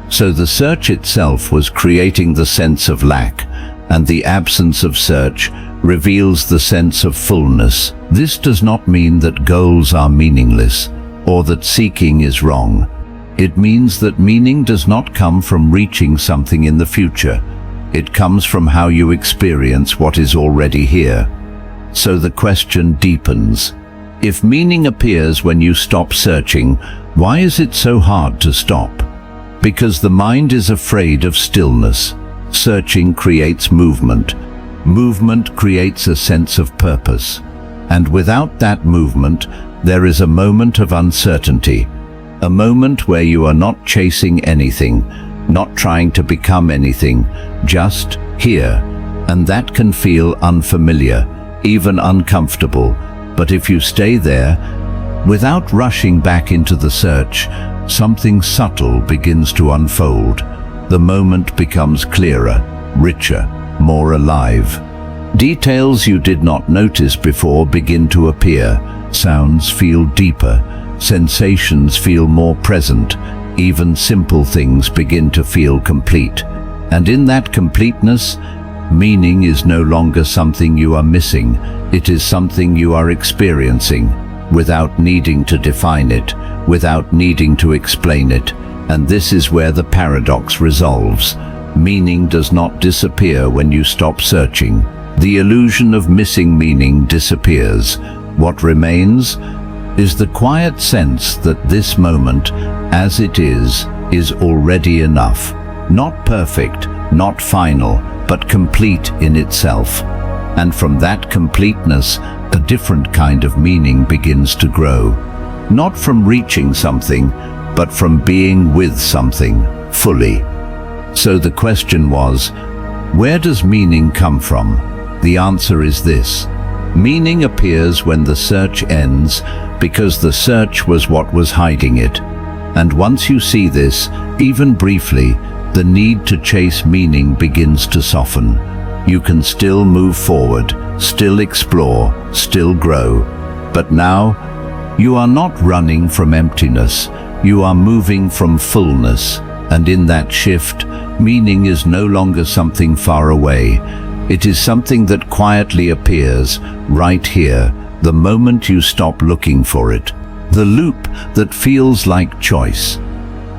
So the search itself was creating the sense of lack, and the absence of search reveals the sense of fullness. This does not mean that goals are meaningless, or that seeking is wrong. It means that meaning does not come from reaching something in the future. It comes from how you experience what is already here. So the question deepens. If meaning appears when you stop searching, why is it so hard to stop? Because the mind is afraid of stillness. Searching creates movement. Movement creates a sense of purpose. And without that movement, there is a moment of uncertainty. A moment where you are not chasing anything, not trying to become anything, just here. And that can feel unfamiliar, even uncomfortable. But if you stay there, without rushing back into the search, something subtle begins to unfold. The moment becomes clearer, richer, more alive. Details you did not notice before begin to appear. Sounds feel deeper. Sensations feel more present. Even simple things begin to feel complete. And in that completeness, meaning is no longer something you are missing. It is something you are experiencing, without needing to define it, without needing to explain it. And this is where the paradox resolves. Meaning does not disappear when you stop searching. The illusion of missing meaning disappears. What remains is the quiet sense that this moment, as it is already enough. Not perfect, not final, but complete in itself. And from that completeness, a different kind of meaning begins to grow. Not from reaching something, but from being with something, fully. So the question was, where does meaning come from? The answer is this. Meaning appears when the search ends, because the search was what was hiding it. And once you see this, even briefly, the need to chase meaning begins to soften. You can still move forward, still explore, still grow. But now, you are not running from emptiness. You are moving from fullness. And in that shift, meaning is no longer something far away. It is something that quietly appears right here, the moment you stop looking for it. The loop that feels like choice.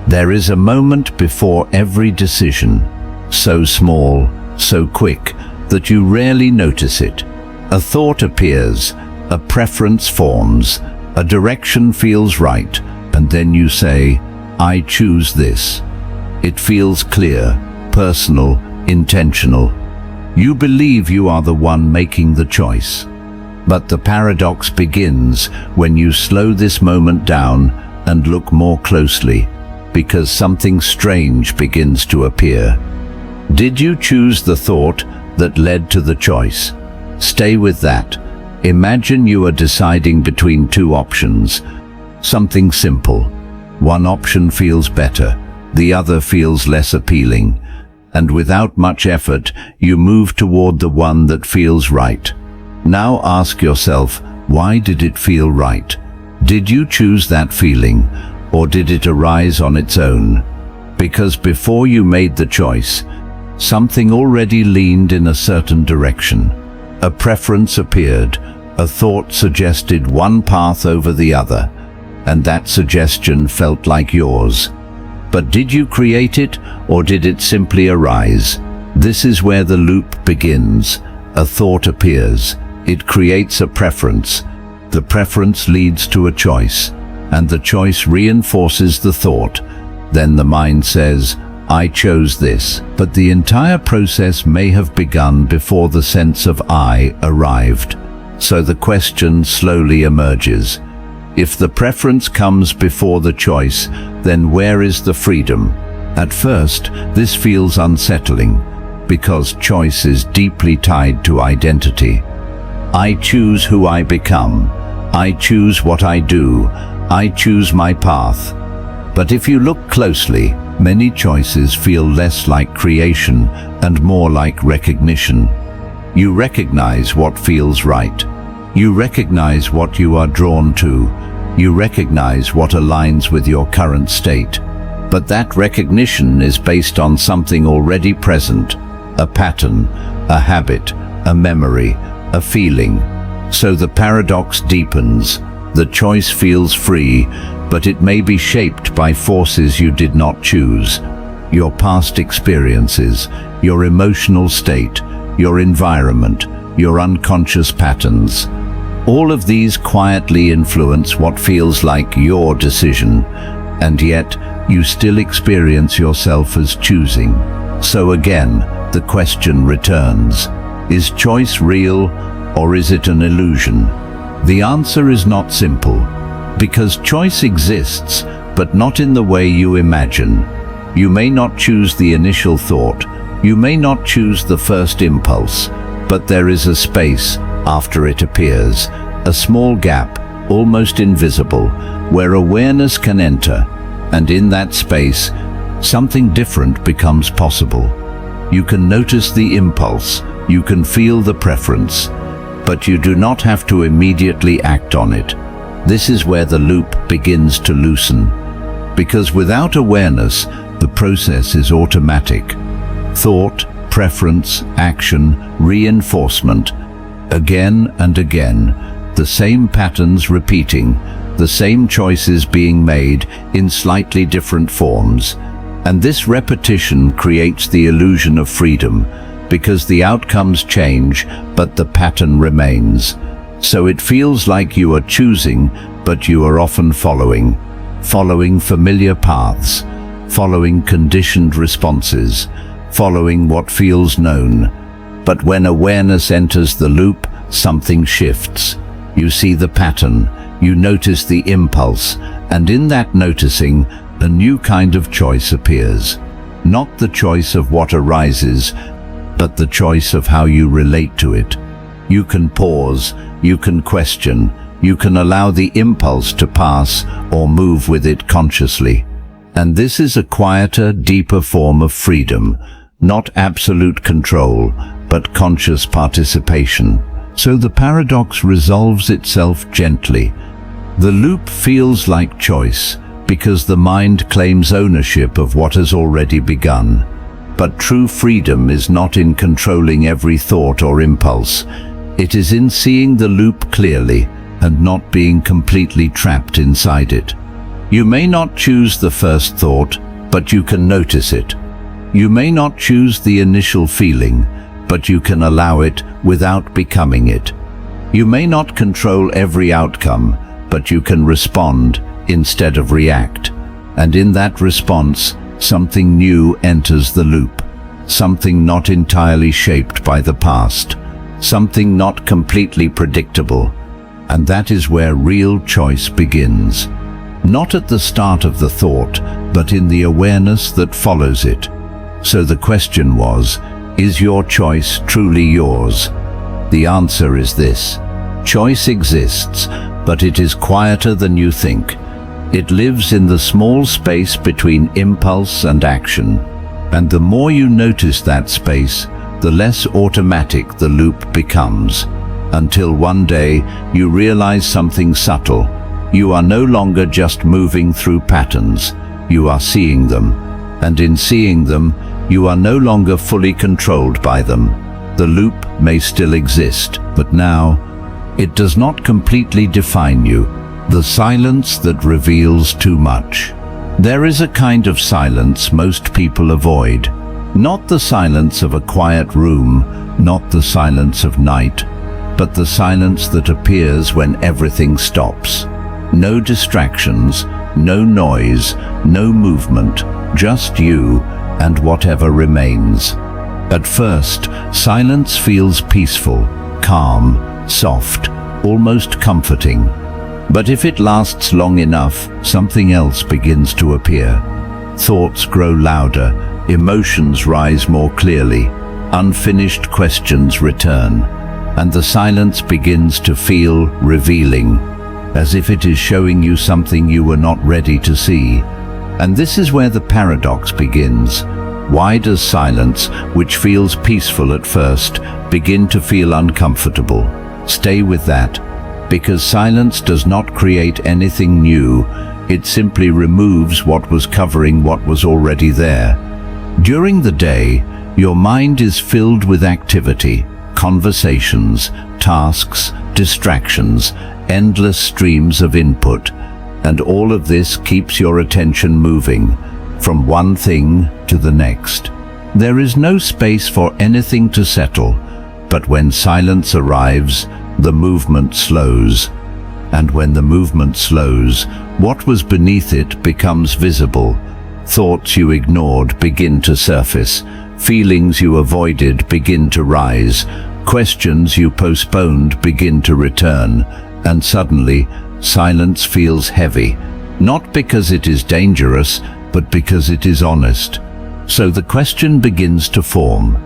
There is a moment before every decision, so small, so quick, that you rarely notice it. A thought appears, a preference forms, a direction feels right, and then you say, I choose this. It feels clear, personal, intentional. You believe you are the one making the choice. But the paradox begins when you slow this moment down and look more closely, because something strange begins to appear. Did you choose the thought that led to the choice? Stay with that. Imagine you are deciding between two options. Something simple. One option feels better, the other feels less appealing. And without much effort, you move toward the one that feels right. Now ask yourself, why did it feel right? Did you choose that feeling, or did it arise on its own? Because before you made the choice, something already leaned in a certain direction. A preference appeared, a thought suggested one path over the other, and that suggestion felt like yours. But did you create it, or did it simply arise? This is where the loop begins. A thought appears. It creates a preference. The preference leads to a choice, and the choice reinforces the thought. Then the mind says, I chose this. But the entire process may have begun before the sense of I arrived. So the question slowly emerges. If the preference comes before the choice, then where is the freedom? At first, this feels unsettling, because choice is deeply tied to identity. I choose who I become. I choose what I do. I choose my path. But if you look closely, many choices feel less like creation and more like recognition. You recognize what feels right. You recognize what you are drawn to. You recognize what aligns with your current state. But that recognition is based on something already present, a pattern, a habit, a memory, a feeling. So the paradox deepens. The choice feels free, but it may be shaped by forces you did not choose. Your past experiences, your emotional state, your environment, your unconscious patterns. All of these quietly influence what feels like your decision, and yet you still experience yourself as choosing. So again, the question returns: is choice real, or is it an illusion? The answer is not simple, because choice exists, but not in the way you imagine. You may not choose the initial thought, you may not choose the first impulse, but there is a space after it appears, a small gap, almost invisible, where awareness can enter, and in that space, something different becomes possible. You can notice the impulse, you can feel the preference, but you do not have to immediately act on it. This is where the loop begins to loosen, because without awareness, the process is automatic. Thought, preference, action, reinforcement, again and again, the same patterns repeating, the same choices being made in slightly different forms. And this repetition creates the illusion of freedom, because the outcomes change, but the pattern remains. So it feels like you are choosing, but you are often following familiar paths, following conditioned responses, following what feels known. But when awareness enters the loop, something shifts. You see the pattern, you notice the impulse, and in that noticing, a new kind of choice appears. Not the choice of what arises, but the choice of how you relate to it. You can pause, you can question, you can allow the impulse to pass or move with it consciously. And this is a quieter, deeper form of freedom, not absolute control, but conscious participation. So the paradox resolves itself gently. The loop feels like choice, because the mind claims ownership of what has already begun. But true freedom is not in controlling every thought or impulse. It is in seeing the loop clearly and not being completely trapped inside it. You may not choose the first thought, but you can notice it. You may not choose the initial feeling, but you can allow it without becoming it. You may not control every outcome, but you can respond instead of react. And in that response, something new enters the loop. Something not entirely shaped by the past. Something not completely predictable. And that is where real choice begins. Not at the start of the thought, but in the awareness that follows it. So the question was, is your choice truly yours? The answer is this: choice exists, but it is quieter than you think. It lives in the small space between impulse and action. And the more you notice that space, the less automatic the loop becomes. Until one day, you realize something subtle. You are no longer just moving through patterns. You are seeing them. And in seeing them, you are no longer fully controlled by them. The loop may still exist, but now, it does not completely define you. The silence that reveals too much. There is a kind of silence most people avoid. Not the silence of a quiet room, not the silence of night, but the silence that appears when everything stops. No distractions, no noise, no movement, just you and whatever remains. At first, silence feels peaceful, calm, soft, almost comforting. But if it lasts long enough, something else begins to appear. Thoughts grow louder, emotions rise more clearly, unfinished questions return, and the silence begins to feel revealing, as if it is showing you something you were not ready to see. And this is where the paradox begins. Why does silence, which feels peaceful at first, begin to feel uncomfortable? Stay with that. Because silence does not create anything new, it simply removes what was covering what was already there. During the day, your mind is filled with activity, conversations, tasks, distractions, endless streams of input. and all of this keeps your attention moving from one thing to the next. There is no space for anything to settle, but when silence arrives, the movement slows. And when the movement slows, what was beneath it becomes visible. Thoughts you ignored begin to surface. Feelings you avoided begin to rise. Questions you postponed begin to return. And suddenly, silence feels heavy. Not because it is dangerous, but because it is honest. So the question begins to form.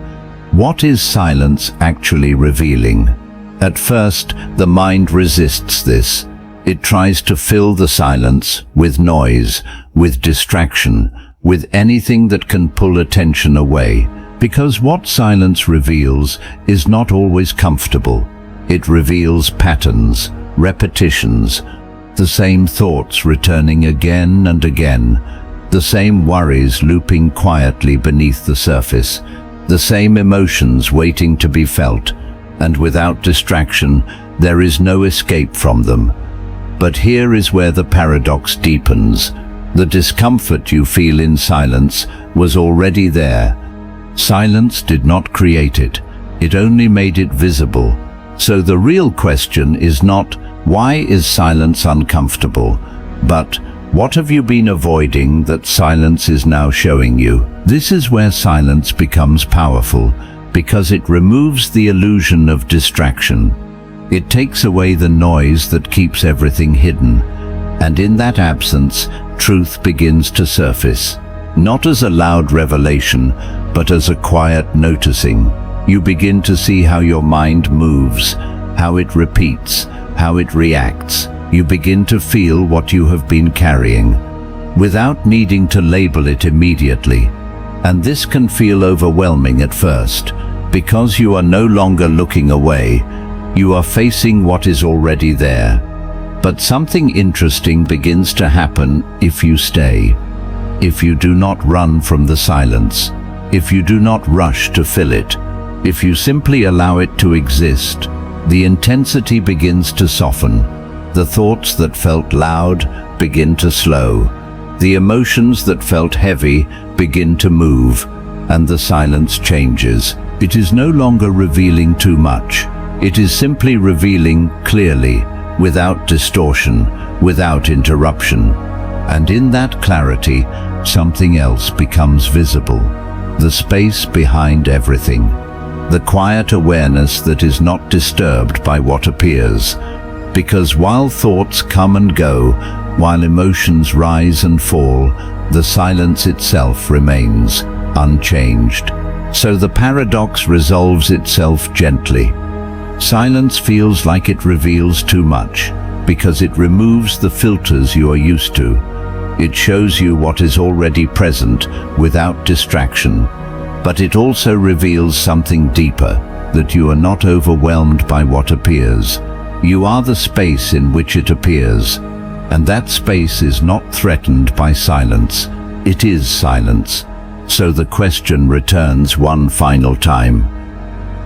What is silence actually revealing? At first, the mind resists this. It tries to fill the silence with noise, with distraction, with anything that can pull attention away. Because what silence reveals is not always comfortable. It reveals patterns, repetitions, the same thoughts returning again and again, the same worries looping quietly beneath the surface, the same emotions waiting to be felt, and without distraction, there is no escape from them. But here is where the paradox deepens. The discomfort you feel in silence was already there. Silence did not create it. It only made it visible. So the real question is not, why is silence uncomfortable? But, what have you been avoiding that silence is now showing you? This is where silence becomes powerful, because it removes the illusion of distraction. It takes away the noise that keeps everything hidden. And in that absence, truth begins to surface. Not as a loud revelation, but as a quiet noticing. You begin to see how your mind moves, how it repeats, how it reacts. You begin to feel what you have been carrying, without needing to label it immediately. And this can feel overwhelming at first, because you are no longer looking away. You are facing what is already there. But something interesting begins to happen if you stay. If you do not run from the silence, if you do not rush to fill it, if you simply allow it to exist, the intensity begins to soften. The thoughts that felt loud begin to slow. The emotions that felt heavy begin to move, and the silence changes. It is no longer revealing too much. It is simply revealing clearly, without distortion, without interruption. And in that clarity, something else becomes visible. The space behind everything. The quiet awareness that is not disturbed by what appears. Because while thoughts come and go, while emotions rise and fall, the silence itself remains unchanged. So the paradox resolves itself gently. Silence feels like it reveals too much, because it removes the filters you are used to. It shows you what is already present without distraction. But it also reveals something deeper, that you are not overwhelmed by what appears. You are the space in which it appears, and that space is not threatened by silence. It is silence. So the question returns one final time.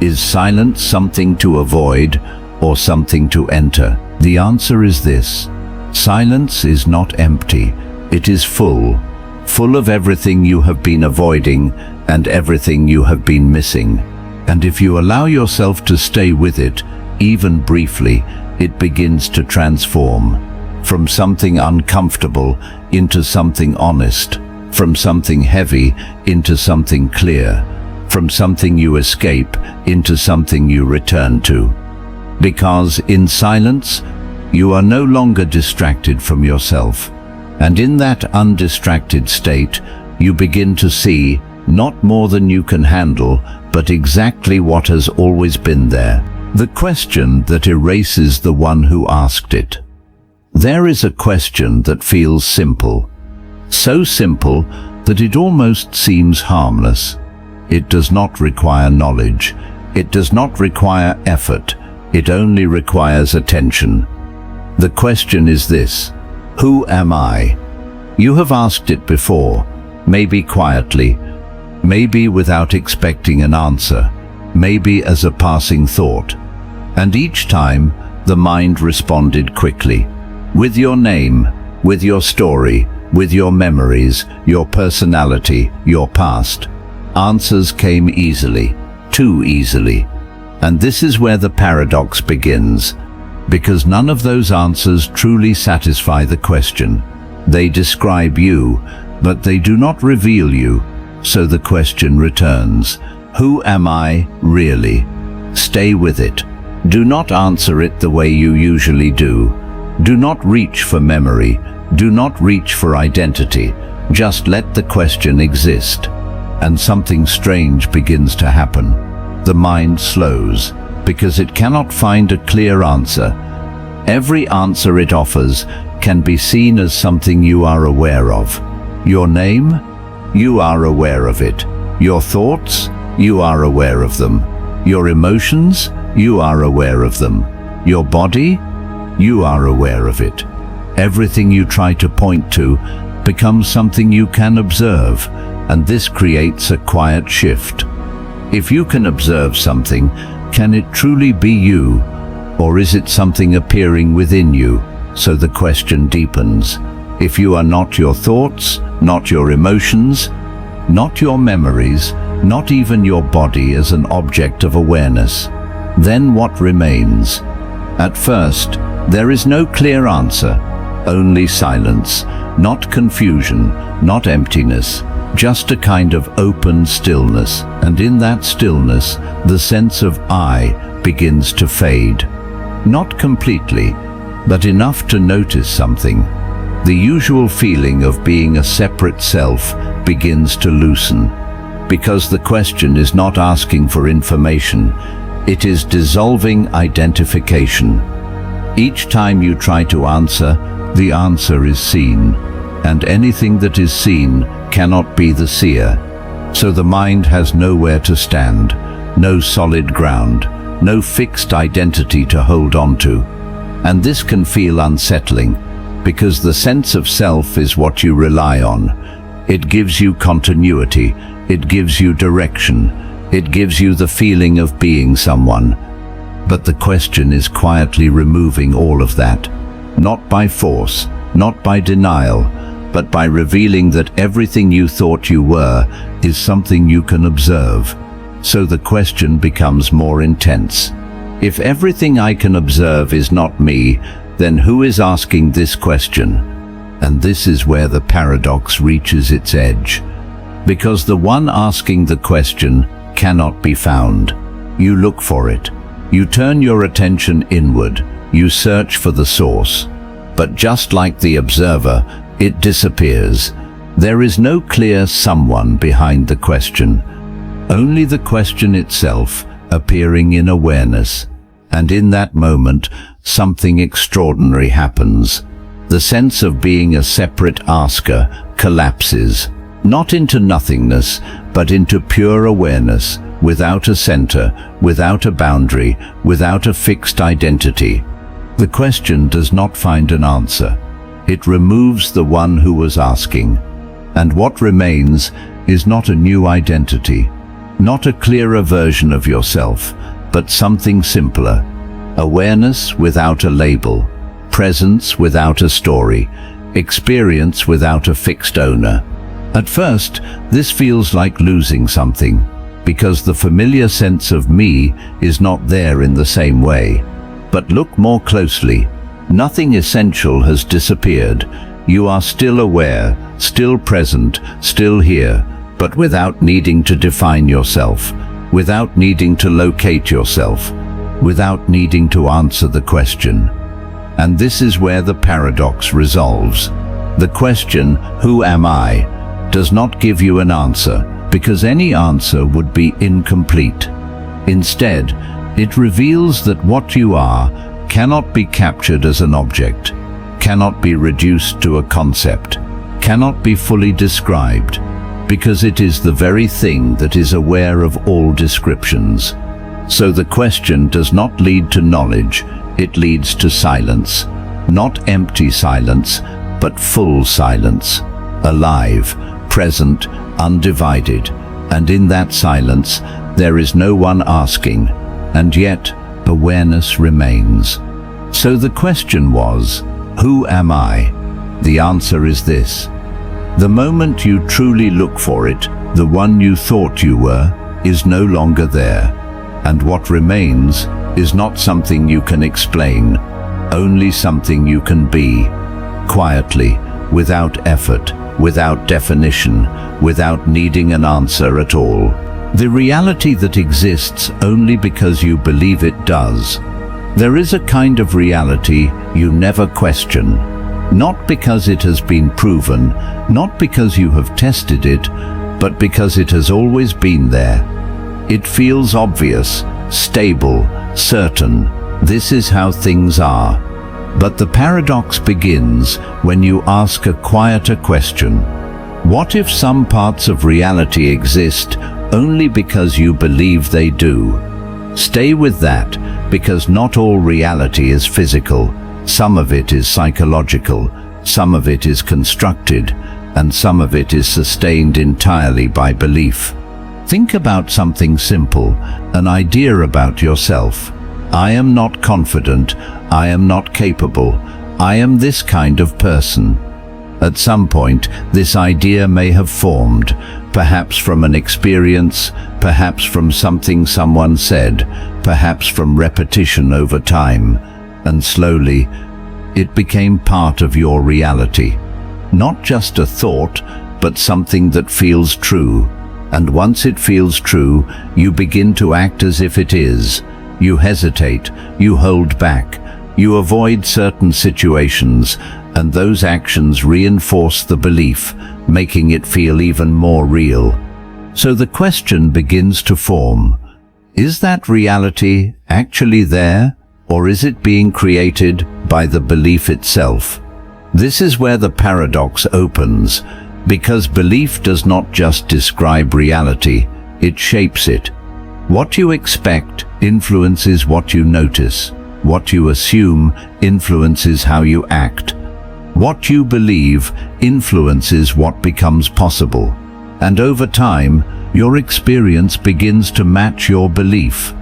Is silence something to avoid or something to enter? The answer is this. Silence is not empty. It is full. Full of everything you have been avoiding and everything you have been missing. And if you allow yourself to stay with it, even briefly, it begins to transform. From something uncomfortable into something honest. From something heavy into something clear. From something you escape into something you return to. Because in silence, you are no longer distracted from yourself. And in that undistracted state, you begin to see not more than you can handle, but exactly what has always been there. The question that erases the one who asked it. There is a question that feels simple. So simple that it almost seems harmless. It does not require knowledge. It does not require effort. It only requires attention. The question is this: who am I? You have asked it before, maybe quietly, maybe without expecting an answer, maybe as a passing thought. And each time, the mind responded quickly, with your name, with your story, with your memories, your personality, your past. Answers came easily, too easily. And this is where the paradox begins, because none of those answers truly satisfy the question. They describe you, but they do not reveal you. So the question returns, who am I really? Stay with it. Do not answer it the way you usually do. Do not reach for memory. Do not reach for identity. Just let the question exist. And something strange begins to happen. The mind slows, because it cannot find a clear answer. Every answer it offers can be seen as something you are aware of. Your name? You are aware of it. Your thoughts? You are aware of them. Your emotions? You are aware of them. Your body? You are aware of it. Everything you try to point to becomes something you can observe, and this creates a quiet shift. If you can observe something, can it truly be you, or is it something appearing within you? So the question deepens. If you are not your thoughts, not your emotions, not your memories, not even your body as an object of awareness, then what remains? At first, there is no clear answer, only silence, not confusion, not emptiness, just a kind of open stillness. And in that stillness, the sense of I begins to fade. Not completely, but enough to notice something. The usual feeling of being a separate self begins to loosen, because the question is not asking for information, it is dissolving identification. Each time you try to answer, the answer is seen, and anything that is seen cannot be the seer. So the mind has nowhere to stand, no solid ground, no fixed identity to hold on to. And this can feel unsettling, because the sense of self is what you rely on. It gives you continuity, it gives you direction, it gives you the feeling of being someone. But the question is quietly removing all of that, not by force, not by denial, but by revealing that everything you thought you were is something you can observe. So the question becomes more intense. If everything I can observe is not me, then who is asking this question? And this is where the paradox reaches its edge. Because the one asking the question cannot be found. You look for it. You turn your attention inward. You search for the source. But just like the observer, it disappears. There is no clear someone behind the question. Only the question itself appearing in awareness. And in that moment, something extraordinary happens. The sense of being a separate asker collapses, not into nothingness, but into pure awareness, without a center, without a boundary, without a fixed identity. The question does not find an answer. It removes the one who was asking. And what remains is not a new identity, not a clearer version of yourself, but something simpler. Awareness without a label, presence without a story, experience without a fixed owner. At first, this feels like losing something, because the familiar sense of me is not there in the same way. But look more closely. Nothing essential has disappeared. You are still aware, still present, still here, but without needing to define yourself, without needing to locate yourself, without needing to answer the question. And this is where the paradox resolves. The question, who am I, does not give you an answer, because any answer would be incomplete. Instead, it reveals that what you are cannot be captured as an object, cannot be reduced to a concept, cannot be fully described, because it is the very thing that is aware of all descriptions. So the question does not lead to knowledge, it leads to silence. Not empty silence, but full silence. Alive, present, undivided. And in that silence, there is no one asking, and yet awareness remains. So the question was, who am I? The answer is this. The moment you truly look for it, the one you thought you were is no longer there. And what remains is not something you can explain, only something you can be, quietly, without effort, without definition, without needing an answer at all. The reality that exists only because you believe it does. There is a kind of reality you never question, not because it has been proven, not because you have tested it, but because it has always been there. It feels obvious, stable, certain. This is how things are. But the paradox begins when you ask a quieter question. What if some parts of reality exist only because you believe they do? Stay with that, because not all reality is physical. Some of it is psychological, some of it is constructed, and some of it is sustained entirely by belief. Think about something simple, an idea about yourself. I am not confident, I am not capable, I am this kind of person. At some point, this idea may have formed, perhaps from an experience, perhaps from something someone said, perhaps from repetition over time, and slowly, it became part of your reality. Not just a thought, but something that feels true. And once it feels true, you begin to act as if it is. You hesitate, you hold back, you avoid certain situations, and those actions reinforce the belief, making it feel even more real. So the question begins to form. Is that reality actually there, or is it being created by the belief itself? This is where the paradox opens, because belief does not just describe reality, it shapes it. What you expect influences what you notice. What you assume influences how you act. What you believe influences what becomes possible. And over time, your experience begins to match your belief.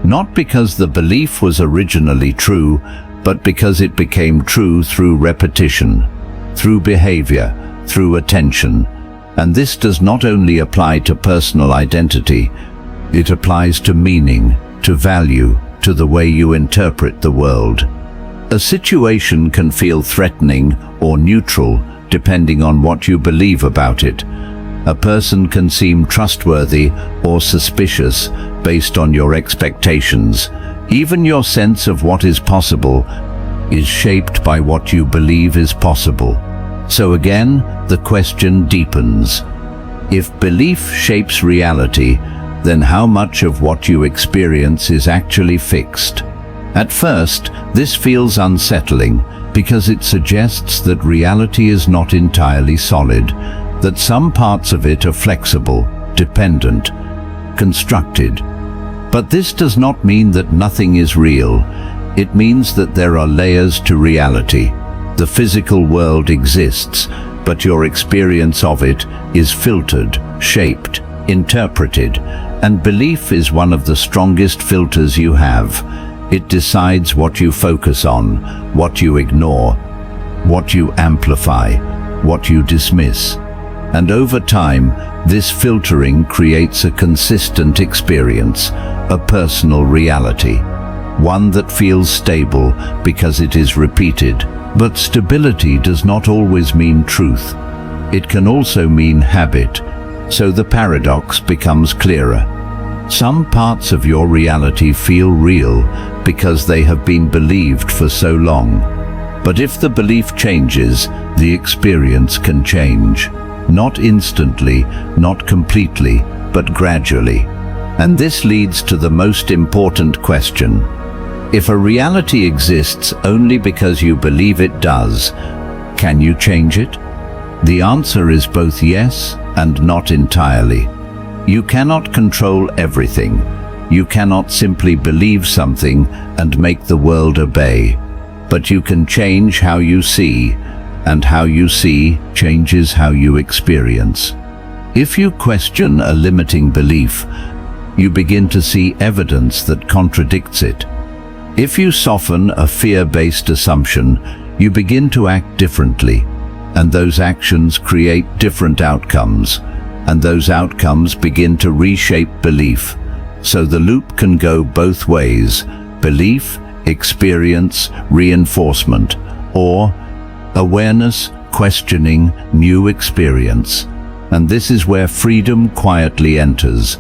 Not because the belief was originally true, but because it became true through repetition, through behavior, through attention. And this does not only apply to personal identity, it applies to meaning, to value, to the way you interpret the world. A situation can feel threatening or neutral, depending on what you believe about it. A person can seem trustworthy or suspicious based on your expectations. Even your sense of what is possible is shaped by what you believe is possible. So again, the question deepens. If belief shapes reality, then how much of what you experience is actually fixed? At first, this feels unsettling because it suggests that reality is not entirely solid, that some parts of it are flexible, dependent, constructed. But this does not mean that nothing is real. It means that there are layers to reality. The physical world exists, but your experience of it is filtered, shaped, interpreted, and belief is one of the strongest filters you have. It decides what you focus on, what you ignore, what you amplify, what you dismiss. And over time, this filtering creates a consistent experience, a personal reality, one that feels stable because it is repeated. But stability does not always mean truth. It can also mean habit. So the paradox becomes clearer. Some parts of your reality feel real because they have been believed for so long. But if the belief changes, the experience can change. Not instantly, not completely, but gradually. And this leads to the most important question. If a reality exists only because you believe it does, can you change it? The answer is both yes and not entirely. You cannot control everything. You cannot simply believe something and make the world obey. But you can change how you see, and how you see changes how you experience. If you question a limiting belief, you begin to see evidence that contradicts it. If you soften a fear-based assumption, you begin to act differently. and those actions create different outcomes, and those outcomes begin to reshape belief. So the loop can go both ways: belief, experience, reinforcement, or awareness, questioning, new experience. And this is where freedom quietly enters,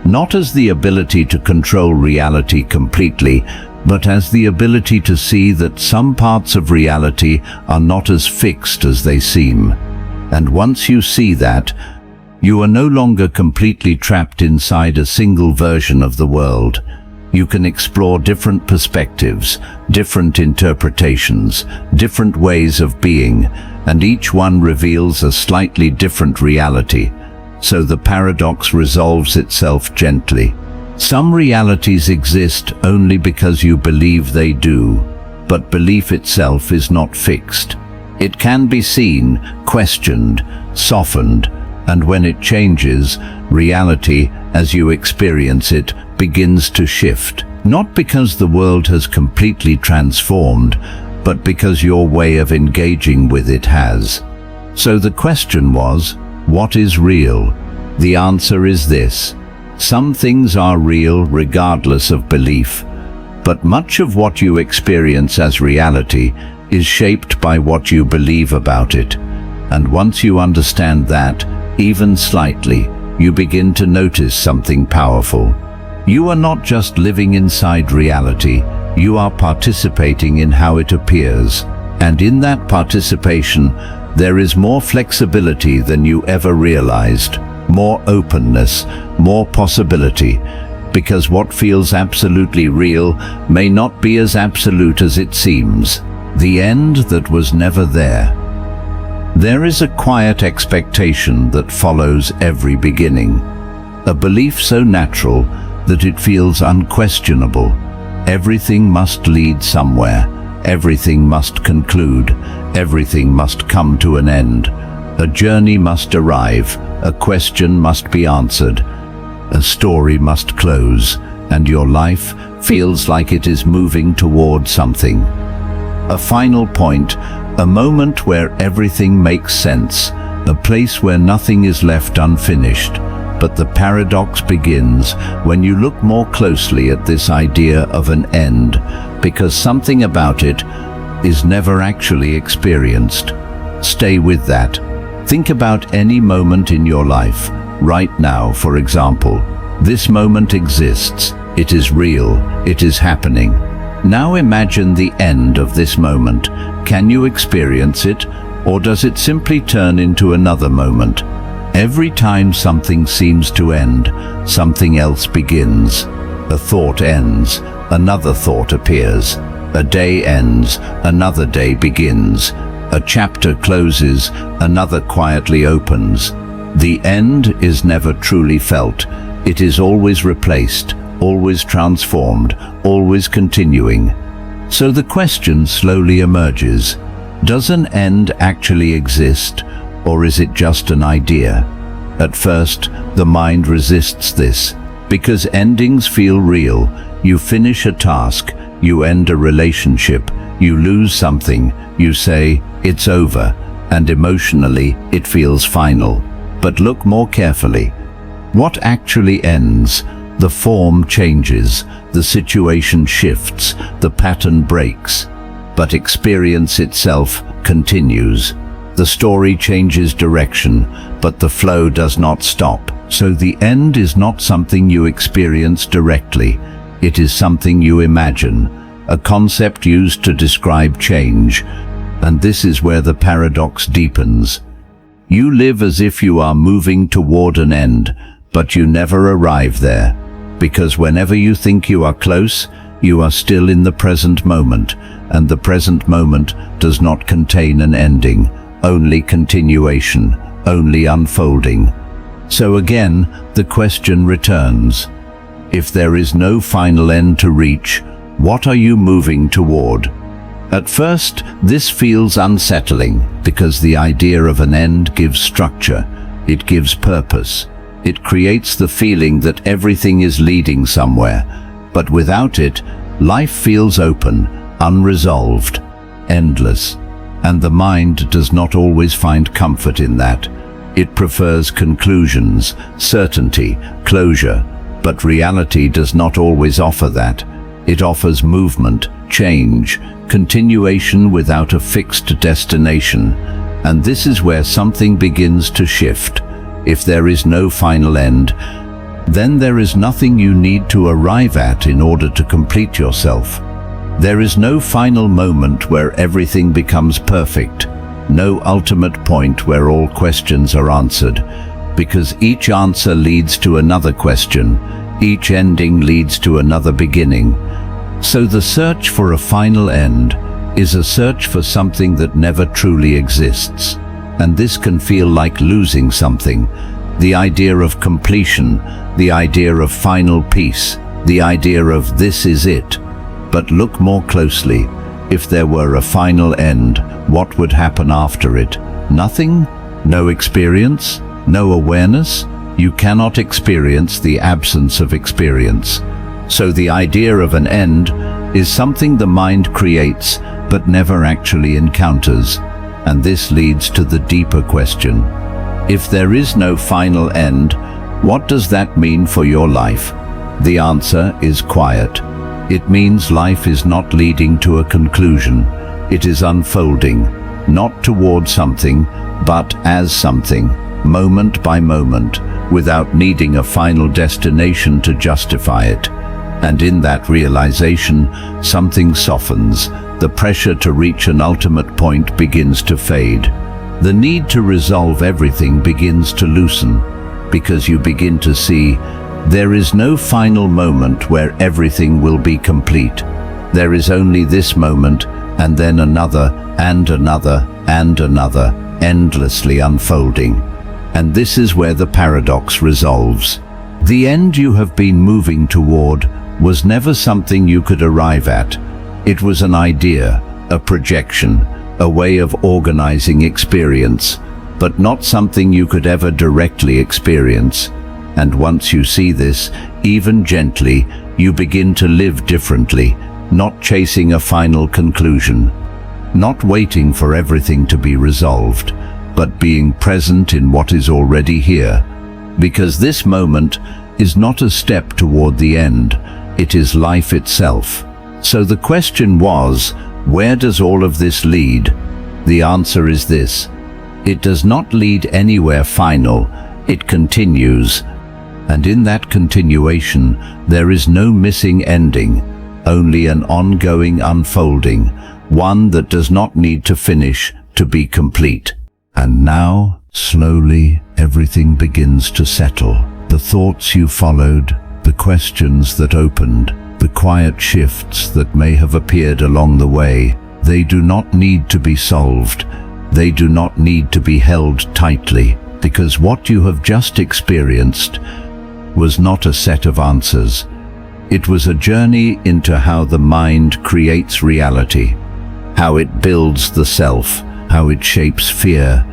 not as the ability to control reality completely, but as the ability to see that some parts of reality are not as fixed as they seem. And once you see that, you are no longer completely trapped inside a single version of the world. You can explore different perspectives, different interpretations, different ways of being, and each one reveals a slightly different reality. So the paradox resolves itself gently. Some realities exist only because you believe they do, but belief itself is not fixed. It can be seen, questioned, softened, and when it changes, reality, as you experience it, begins to shift. Not because the world has completely transformed, but because your way of engaging with it has. So the question was, what is real? The answer is this: some things are real regardless of belief, but much of what you experience as reality is shaped by what you believe about it. And once you understand that, even slightly, you begin to notice something powerful. You are not just living inside reality, you are participating in how it appears. And in that participation, there is more flexibility than you ever realized, more openness, more possibility, because what feels absolutely real may not be as absolute as it seems. The end that was never there. There is a quiet expectation that follows every beginning, a belief so natural that it feels unquestionable. Everything must lead somewhere, everything must conclude, everything must come to an end. A journey must arrive, a question must be answered, a story must close, and your life feels like it is moving toward something. A final point, a moment where everything makes sense, a place where nothing is left unfinished. But the paradox begins when you look more closely at this idea of an end, because something about it is never actually experienced. Stay with that. Think about any moment in your life. Right now, for example. This moment exists. It is real. It is happening. Now imagine the end of this moment. Can you experience it, or does it simply turn into another moment? Every time something seems to end, something else begins. A thought ends, another thought appears. A day ends, another day begins. A chapter closes, another quietly opens. The end is never truly felt. It is always replaced, always transformed, always continuing. So the question slowly emerges: does an end actually exist, or is it just an idea? At first, the mind resists this, because endings feel real. You finish a task, you end a relationship, you lose something, you say, it's over, and emotionally, it feels final. But look more carefully. What actually ends? The form changes, the situation shifts, the pattern breaks, but experience itself continues. The story changes direction, but the flow does not stop. So the end is not something you experience directly. It is something you imagine, a concept used to describe change. And this is where the paradox deepens. You live as if you are moving toward an end, but you never arrive there. Because whenever you think you are close, you are still in the present moment, and the present moment does not contain an ending. Only continuation, only unfolding. So again, the question returns. If there is no final end to reach, what are you moving toward? At first, this feels unsettling, because the idea of an end gives structure, it gives purpose. It creates the feeling that everything is leading somewhere. But without it, life feels open, unresolved, endless. And the mind does not always find comfort in that. It prefers conclusions, certainty, closure, but reality does not always offer that. It offers movement, change, continuation without a fixed destination. And this is where something begins to shift. If there is no final end, then there is nothing you need to arrive at in order to complete yourself. There is no final moment where everything becomes perfect, no ultimate point where all questions are answered, because each answer leads to another question, each ending leads to another beginning. So the search for a final end is a search for something that never truly exists. And this can feel like losing something. The idea of completion, the idea of final peace, the idea of this is it. But look more closely. If there were a final end, what would happen after it? Nothing? No experience? No awareness? You cannot experience the absence of experience. So the idea of an end is something the mind creates but never actually encounters. And this leads to the deeper question. If there is no final end, what does that mean for your life? The answer is quiet. It means life is not leading to a conclusion. It is unfolding, not toward something, but as something, moment by moment, without needing a final destination to justify it. And in that realization, something softens. The pressure to reach an ultimate point begins to fade. The need to resolve everything begins to loosen, because you begin to see there is no final moment where everything will be complete. There is only this moment, and then another, and another, and another, endlessly unfolding. And this is where the paradox resolves. The end you have been moving toward was never something you could arrive at. It was an idea, a projection, a way of organizing experience, but not something you could ever directly experience. And once you see this, even gently, you begin to live differently, not chasing a final conclusion, not waiting for everything to be resolved, but being present in what is already here. Because this moment is not a step toward the end, it is life itself. So the question was, where does all of this lead? The answer is this: it does not lead anywhere final, it continues. And in that continuation, there is no missing ending, only an ongoing unfolding, one that does not need to finish to be complete. And now, slowly, everything begins to settle. The thoughts you followed, the questions that opened, the quiet shifts that may have appeared along the way, they do not need to be solved. They do not need to be held tightly, because what you have just experienced was not a set of answers. It was a journey into how the mind creates reality, how it builds the self, how it shapes fear,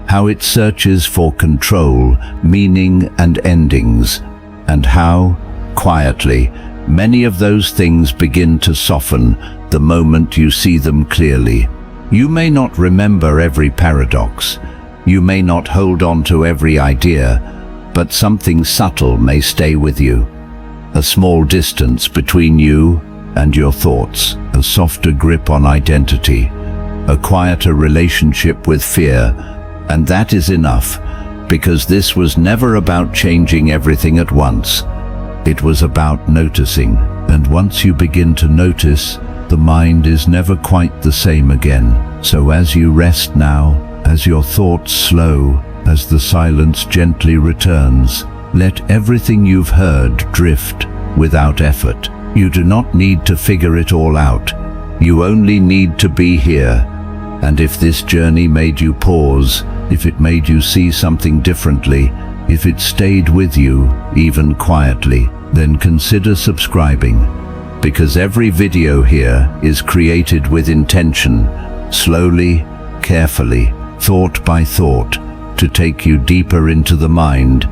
how it searches for control, meaning and endings, and how, quietly, many of those things begin to soften the moment you see them clearly. You may not remember every paradox, you may not hold on to every idea, but something subtle may stay with you. A small distance between you and your thoughts, a softer grip on identity, a quieter relationship with fear, and that is enough, because this was never about changing everything at once. It was about noticing, and once you begin to notice, the mind is never quite the same again. So as you rest now, as your thoughts slow, as the silence gently returns, let everything you've heard drift without effort. You do not need to figure it all out. You only need to be here. And if this journey made you pause, if it made you see something differently, if it stayed with you, even quietly, then consider subscribing. Because every video here is created with intention, slowly, carefully, thought by thought, to take you deeper into the mind,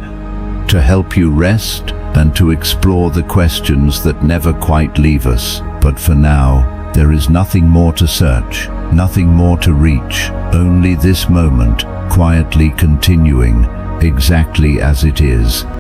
to help you rest and to explore the questions that never quite leave us. But for now, There is nothing more to search, nothing more to reach, only this moment, quietly continuing, exactly as it is.